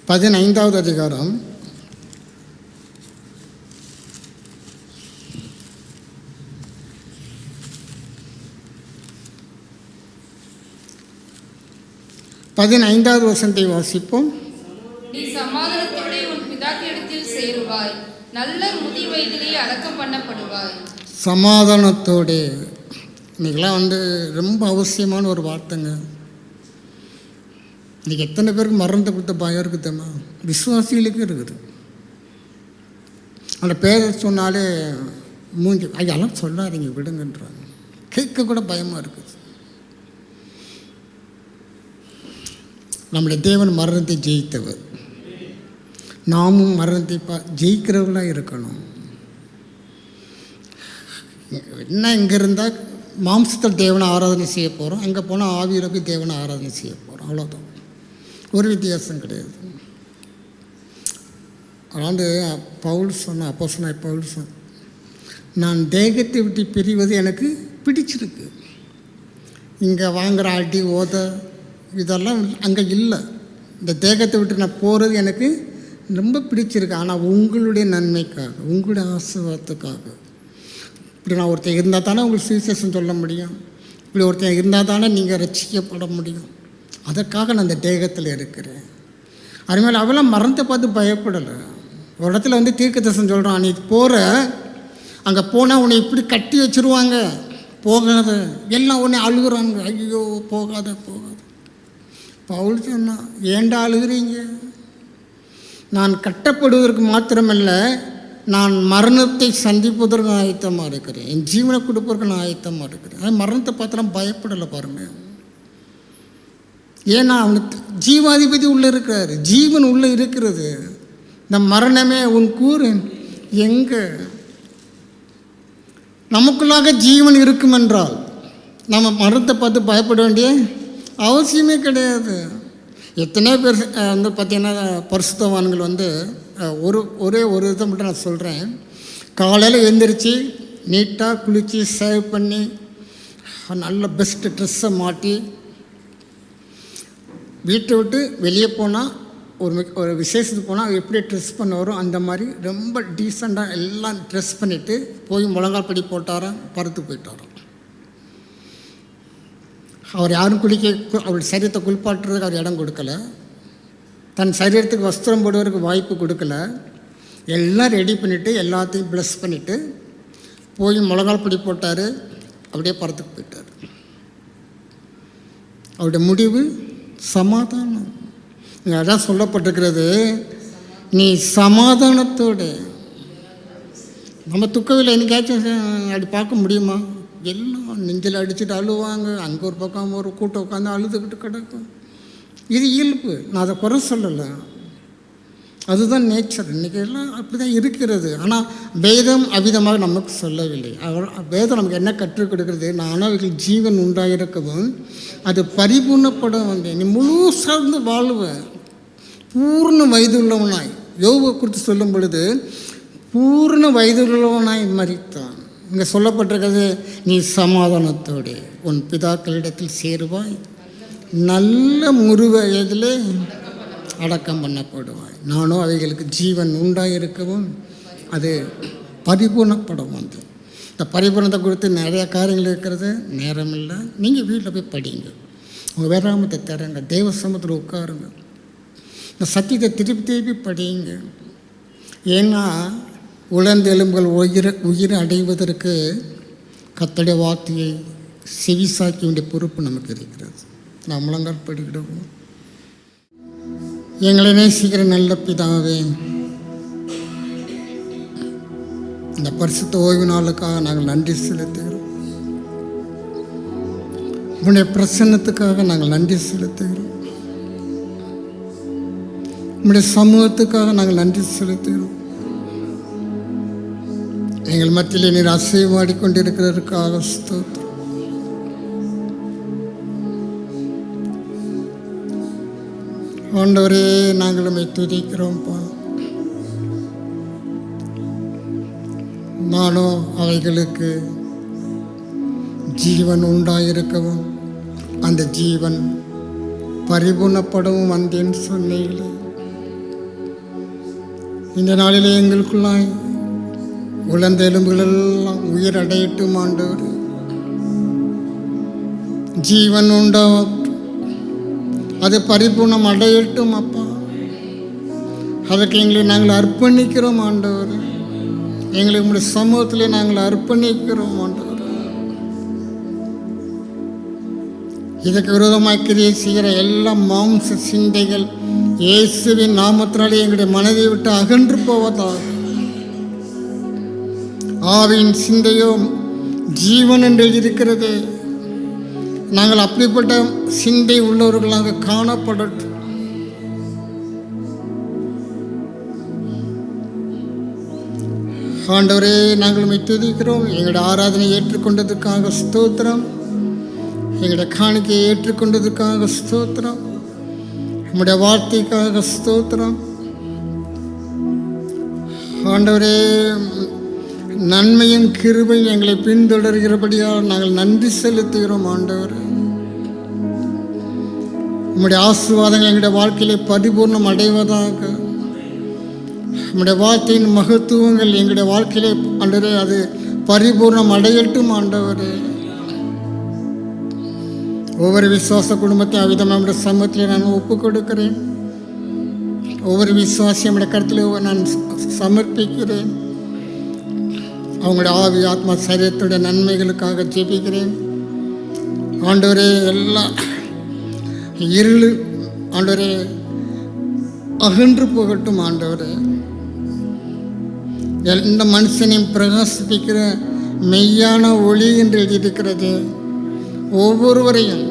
15வது அதிகாரம் 15வது வசனத்தை வாசிப்போம். நீ சமாதானத்தோடே உன் பிதாக்களிடத்தில் சேருவாய், நல்ல முதி வயதிலே அடக்கம் பண்ணப்படுவாய். சமாதானத்தோடே, இன்னைக்கெல்லாம் ரொம்ப அவசியமான ஒரு வார்த்தைங்க. இன்றைக்கி எத்தனை பேருக்கு மரணத்தை கொடுத்த பயம் இருக்குதுமா? விசுவாசிகளுக்கு இருக்குது. அந்த பேரை சொன்னாலே மூஞ்சி ஐயாலாம் சொல்லாதீங்க விடுங்கன்றாங்க. கேட்க கூட பயமாக இருக்குது. நம்முடைய தேவன் மரணத்தை ஜெயித்தவர். நாமும் மரணத்தை ஜெயிக்கிறவர்களாக இருக்கணும். என்ன இங்கே இருந்தால் மாம்சத்தில் தேவனை ஆராதனை செய்ய போகிறோம், அங்கே போனால் ஆவியில் போய் தேவனை ஆராதனை செய்ய போகிறோம், அவ்வளோதான். ஒரு வித்தியாசம் கிடையாது. அதாவது பவுல் சொன்ன பவுல் சொன்ன, நான் தேகத்தை விட்டு பிரிவது எனக்கு பிடிச்சிருக்கு. இங்கே வாங்குகிற அடி ஓத இதெல்லாம் அங்கே இல்லை. இந்த தேகத்தை விட்டு நான் போகிறது எனக்கு ரொம்ப பிடிச்சிருக்கு. ஆனால் உங்களுடைய நன்மைக்காக, உங்களுடைய ஆசீர்வாதத்துக்காக. இப்படி நான் ஒருத்தர் இருந்தால் தானே உங்களுக்கு சுவிசேஷம் சொல்ல முடியும். இப்படி ஒருத்தர் இருந்தால் தானே நீங்கள் ரட்சிக்கப்பட முடியும். அதற்காக நான் அந்த தேகத்தில் இருக்கிறேன். அதுமாதிரி அவெல்லாம் மரணத்தை பார்த்து பயப்படலை. ஒரு இடத்துல தீர்க்கதரிசனம் சொல்கிறான், நீ போகிற அங்கே போனால் உன்னை இப்படி கட்டி வச்சுருவாங்க, போகாத. எல்லாம் உன்னை அழுகுறாங்க, ஐயோ போகாத போகாத. பவுல் சொன்னான், ஏண்டா அழுகிறீங்க? நான் கட்டப்படுவதற்கு மாத்திரமல்ல, நான் மரணத்தை சந்திப்பதற்கு நான் ஆயத்தமாக இருக்கிறேன், என் ஜீவனை கொடுப்பதற்கு நான் ஆயத்தமாக இருக்கிறேன். அது மரணத்தை பார்த்துலாம் பயப்படலை பாருங்கள். ஏன்னா அவனுக்கு ஜீவாதிபதி உள்ளே இருக்கிறாரு, ஜீவன் உள்ளே இருக்கிறது. இந்த மரணமே உன் கூறு எங்கே? நமக்குள்ளாக ஜீவன் இருக்கும் என்றால் நம்ம மரணத்தை பார்த்து பயப்பட வேண்டிய அவசியமே கிடையாது. எத்தனையோ பேர் பார்த்திங்கன்னா பரிசுத்தவான்கள் ஒரே ஒரு இதை மட்டும் நான் சொல்கிறேன். காலையில் எழுந்திரிச்சு நீட்டாக குளித்து சேவ் பண்ணி நல்ல பெஸ்ட்டு ட்ரெஸ்ஸை மாட்டி வீட்டை விட்டு வெளியே போனால் ஒரு விசேஷத்துக்கு போனால் எப்படி ட்ரெஸ் பண்ண வரும் அந்த மாதிரி ரொம்ப டீசெண்டாக எல்லாம் ட்ரெஸ் பண்ணிவிட்டு போய் முழங்கால் படி போட்டாராம், பருத்து போயிட்டாராம். அவர் யாரும் அவர் சரீரத்தை குளிப்பாட்டுறதுக்கு அவர் இடம் கொடுக்கல, தன் சரீரத்துக்கு வஸ்திரம் போடுவதற்கு வாய்ப்பு கொடுக்கல. எல்லாம் ரெடி பண்ணிவிட்டு எல்லாத்தையும் ப்ளஸ் பண்ணிவிட்டு போய் முழங்கால் படி போட்டார், அப்படியே பருத்துக்கு போயிட்டார். அவருடைய முடிவு சமாதானம். அதான் சொல்லப்பட்டிருக்கிறது, நீ சமாதானத்தோடு. நம்ம துக்கவில் என்னைக்காச்சும் அப்படி பார்க்க முடியுமா? எல்லாம் நெஞ்சில் அடிச்சுட்டு அழுவாங்க, அங்கே ஒரு பக்கம் ஒரு கூட்டம் உட்காந்து அழுதுகிட்டு கிடக்கும். இது இயல்பு, நான் அதை குறை சொல்லலை. அதுதான் நேச்சர். இன்றைக்கி எல்லாம் அப்படி தான் இருக்கிறது. ஆனால் வேதம் அவ்விதமாக நமக்கு சொல்லவில்லை. வேதம் நமக்கு என்ன கற்றுக் கொடுக்கிறது? நானவர்கள் ஜீவன் உண்டாயிருக்கவும் அது பரிபூர்ணப்படும் வந்தேன். நீ முழு சார்ந்து வாழ்வேன், பூர்ண வயதுள்ளவனாய். யோபை குறித்து சொல்லும் பொழுது பூர்ண வயதுள்ளவனாய் மரித்தான். இங்கே சொல்லப்பட்டிருக்கிறது, நீ சமாதானத்தோடு உன் பிதாக்களிடத்தில் சேருவாய், நல்ல முருவயதிலே அடக்கம் பண்ணப்படுவாய். நானும் அவைகளுக்கு ஜீவன் உண்டாயிருக்கவும் அது பரிபூர்ணப்படும் வந்து. இந்த பரிபூர்ணத்தை குறித்து நிறைய காரியங்கள் இருக்கிறது, நேரம் இல்லை. நீங்கள் வீட்டில் போய் படிங்க, உங்கள் வேறாமத்தை தரங்க, தேவ சமூகத்தில் உட்காருங்க, இந்த சத்தியத்தை திருப்பி படியுங்க. ஏன்னா உலர்ந்த எலும்புகள் உயிரை அடைவதற்கு கர்த்தருடைய வார்த்தையை செவிசாக்க வேண்டிய பொறுப்பு நமக்கு இருக்கிறது. நாம் முழங்கால் படிக்கிடுவோம். எங்களை நேசிக்கிற நல்ல பிதாவே, இந்த பரிசுத்த ஓய்வு நாளுக்காக நாங்கள் நன்றி செலுத்துகிறோம். உன்னுடைய பிரசன்னத்துக்காக நாங்கள் நன்றி செலுத்துகிறோம். உன்னுடைய சமூகத்துக்காக நாங்கள் நன்றி செலுத்துகிறோம். எங்கள் மத்தியிலே நீர் அசைவாடிக்கொண்டிருக்கிறதற்காக ஸ்தோத்திரம். ஆண்டவரே, நாங்கள் உம்மை துதிக்கிறோம்ப்பா. நானோ அவைகளுக்கு ஜீவன் உண்டாயிருக்கவும் அந்த ஜீவன் பரிபூர்ணப்படவும் வந்தேன்னு சொன்னீங்களே. இந்த நாளிலே எங்களுக்குள்ளாய் உலர்ந்த எலும்புகளெல்லாம் உயிர் அடையட்டும் ஆண்டவர். ஜீவன் உண்டாகட்டும், அது பரிபூர்ணம் அடையட்டும் அப்பா. அதற்கு எங்களை நாங்கள் அர்ப்பணிக்கிறோம் ஆண்டவர். எங்களை உங்களுடைய சமூகத்தில் நாங்கள் அர்ப்பணிக்கிறோம் ஆண்டவர். இதற்கு விரோதமாக கிரியை செய்கிற எல்லா மாம்ச சிந்தைகள் இயேசுவின் நாமத்தினாலே எங்களுடைய மனதை விட்டு அகன்று போவதாக. ஆவியின் சிந்தையோ ஜீவன் என்று இருக்கிறது. நாங்கள் அப்படிப்பட்ட சிந்தை உள்ளவர்களாக காணப்படட்டும். ஆண்டவரே, நாங்கள் உம்மை துதிக்கிறோம். எங்களுடைய ஆராதனை ஏற்றுக்கொண்டதுக்காக ஸ்தோத்திரம். எங்களுடைய காணிக்கையை ஏற்றுக்கொண்டதுக்காக ஸ்தோத்திரம். நம்முடைய வார்த்தைக்காக ஸ்தோத்திரம். ஆண்டவரே, நன்மையும் கிருபையும் எங்களை பின்தொடர்கிறபடியால் நாங்கள் நன்றி செலுத்துகிறோம் ஆண்டவர். நம்முடைய ஆசீர்வாதங்கள் எங்களுடைய வாழ்க்கையிலே பரிபூர்ணம் அடைவதாக. நம்முடைய வார்த்தையின் மகத்துவங்கள் எங்களுடைய வாழ்க்கையிலே ஆண்டவரே அது பரிபூர்ணம் அடையட்டும் ஆண்டவரே. ஒவ்வொரு விசுவாச குடும்பத்தையும் அவ்விதம் நம்முடைய சமூகத்தில் நான் ஒப்புக் கொடுக்கிறேன். ஒவ்வொரு விசுவாசியும் நம்முடைய கருத்தில் நான் சமர்ப்பிக்கிறேன். அவங்களுடைய ஆவி ஆத்மா சரீரத்துடைய நன்மைகளுக்காக ஜெபிக்கிறேன் ஆண்டவரே. எல்லா இருள் ஆண்டவரே அகன்று போகட்டும் ஆண்டவரே. எந்த மனுஷனையும் பிரகாசிப்பிக்கிற மெய்யான ஒளி என்று எழுதியிருக்கிறது. ஒவ்வொருவரையும்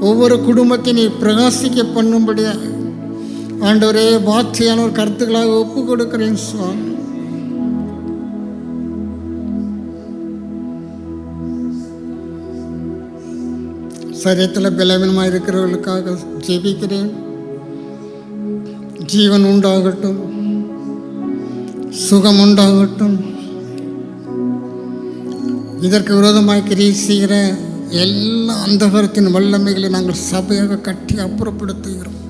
ஒவ்வொரு குடும்பத்தினையும் பிரகாசிக்க பண்ணும்படியாக ஆண்டவரே வார்த்தையான ஒரு கருத்துக்களாக ஒப்பு கொடுக்கிறேன் சுவாமி. சரீரத்தில் பலவீனமாக இருக்கிறவர்களுக்காக ஜெபிக்கிறேன். ஜீவன் உண்டாகட்டும், சுகம் உண்டாகட்டும். இதற்கு விரோதமாக கிரியை செய்கிற எல்லா அந்தகாரத்தின் வல்லமைகளை நாங்கள் சபையாக கட்டி அப்புறப்படுத்துகிறோம்.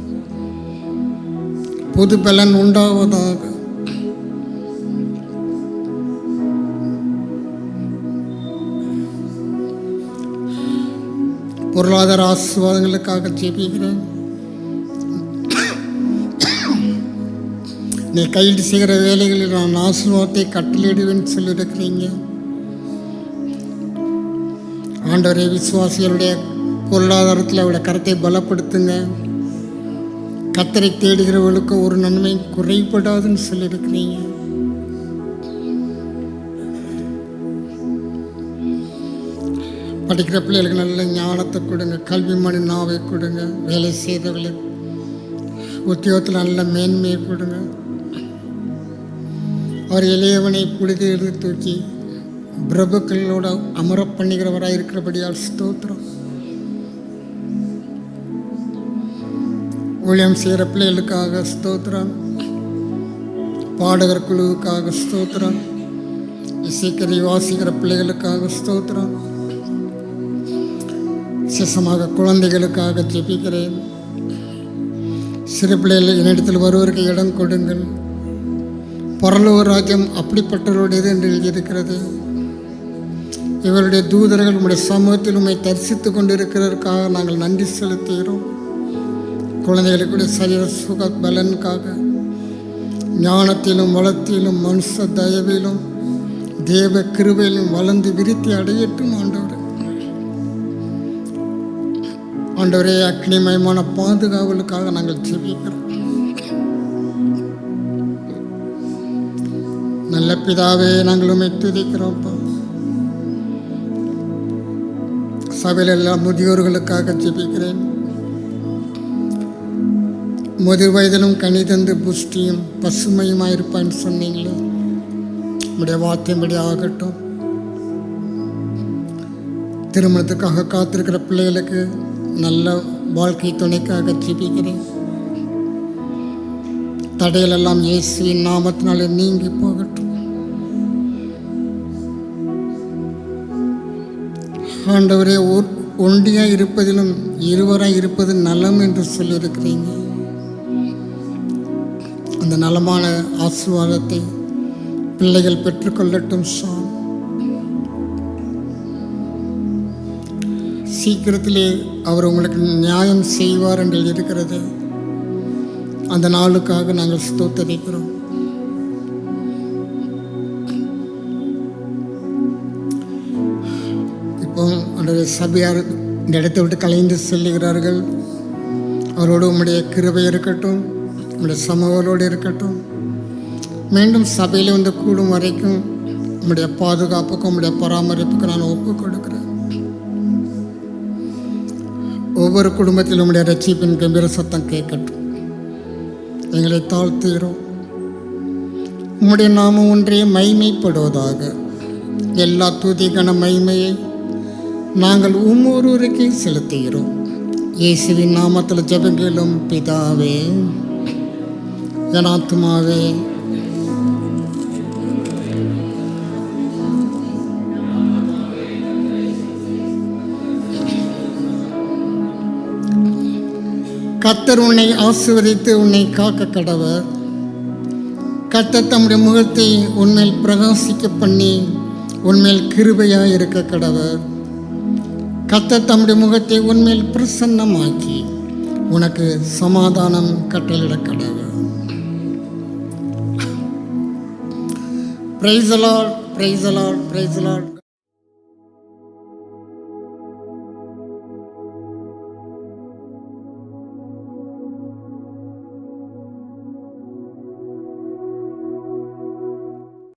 புது பலன் உண்டாவதாக. பொருளாதார ஆசீர்வாதங்களுக்காக ஜெபிக்கிறேன். நீ கைது செய்கிற வேலைகளில் நான் ஆசீர்வாதத்தை கட்டளையிடுவேன்னு சொல்லியிருக்கிறீங்க ஆண்டவரே. விசுவாசிகளுடைய பொருளாதாரத்தில் அவருடைய கரத்தை பலப்படுத்துங்க. கர்த்தரை தேடுகிறவர்களுக்கு ஒரு நன்மை குறைபடாதுன்னு சொல்லியிருக்கிறீங்க. படிக்கிற பிள்ளைகளுக்கு நல்ல ஞானத்தை கொடுங்க, கல்வி மணி நாவை கொடுங்க, வேலை செய்தவர்களுக்கு உத்தியோகத்தில் நல்ல மேன்மையை கொடுங்க. அவர் எளியவனை புழுதி எடுத்து தூக்கி பிரபுக்களோட அமர பண்ணுகிறவராக இருக்கிறபடியால் ஸ்தோத்திரம். ஊழியம் செய்கிற பிள்ளைகளுக்காக ஸ்தோத்திரம். பாடகர் குழுவுக்காக ஸ்தோத்திரம். இசைக்கரை வாசிக்கிற பிள்ளைகளுக்காக ஸ்தோத்திரம். விசேஷமாக குழந்தைகளுக்காக ஜெபிக்கிறேன். சிறு பிள்ளைகள் என்னிடத்தில் வருவதற்கு இடம் கொடுங்கள். பரலோக ராஜ்யம் அப்படிப்பட்டவருடையது என்று எழுதியிருக்கிறது. இவருடைய தூதர்கள் உம்முடைய சமூகத்தில் உம்மை தரிசித்து கொண்டிருக்கிறதற்காக நாங்கள் நன்றி செலுத்துகிறோம். குழந்தைகளுக்குடைய சரீர சுக பலனுக்காக ஞானத்திலும் வளத்திலும் மனுஷ தயவிலும் தேவ கிருபையிலும் வளர்ந்து விருத்தி அடையட்டும். ஆண்டவரே அக்னிமயமான பாதுகாவலுக்காக நாங்கள் ஜெபிக்கிறோம். நல்ல பிதாவே, நாங்கள் உம்மை துதிக்கிறோம்ப்பா. சபையில் எல்லாம் முதியோர்களுக்காக ஜெபிக்கிறேன். முதிர் வயதிலும் கனி தந்து புஷ்டியும் பசுமையுமாக இருப்பான்னு சொன்னீங்களே, உடைய வார்த்தையின்படி ஆகட்டும். திருமணத்துக்காக காத்திருக்கிற பிள்ளைகளுக்கு நல்ல வாழ்க்கை துணைக்காக ஜெபிக்கிறேன். தடையிலெல்லாம் இயேசுவின் நாமத்தினாலே நீங்கி போகட்டும். ஆண்டவரே, ஒன்றியாக இருப்பதிலும் இருவராக இருப்பது நலம் என்று சொல்லியிருக்கிறீங்க. அந்த நலமான ஆசீர்வாதத்தை பிள்ளைகள் பெற்றுக்கொள்ளட்டும். சீக்கிரத்திலே அவர் உங்களுக்கு நியாயம் செய்வார் என்று இருக்கிறது. அந்த நாளுக்காக நாங்கள் ஸ்தோத்திரிக்கிறோம். இப்போ அந்த சபையார் இந்த இடத்தை விட்டு கலைந்து செல்லுகிறார்கள். அவரோடு உம்முடைய கிருபை இருக்கட்டும், உம்முடைய சமூகங்களோடு இருக்கட்டும். மீண்டும் சபையில் வந்து கூடும் வரைக்கும் உம்முடைய பாதுகாப்புக்கும் உம்முடைய பராமரிப்புக்கும் நான் ஒப்புக் கொடுக்கிறேன். ஒவ்வொரு குடும்பத்திலும் உம்முடைய ரட்சிப்பின் கம்பீர சத்தம் கேட்கட்டும். எங்களை தாழ்த்துகிறோம். உம்முடைய நாமம் ஒன்றே மகிமைப்படுவதாக. எல்லா துதி கன மகிமையை நாங்கள் ஒவ்வொருவருக்கே செலுத்துகிறோம். இயேசுவின் நாமத்தில் ஜெபங்களும் பிதாவே. என் ஆத்துமாவே கர்த்தர் உன்னை ஆசீர்வதித்து உன்னை காக்க கடவர். கர்த்தர் தம்முடைய முகத்தை உன்மேல் பிரகாசிக்க பண்ணி உன்மேல் கிருபையாக இருக்க கடவர். கர்த்தர் தம்முடைய முகத்தை உன்மேல் பிரசன்னமாக்கி உனக்கு சமாதானம் கட்டளிட கடவர். Praise the lord, praise the lord, praise the Lord.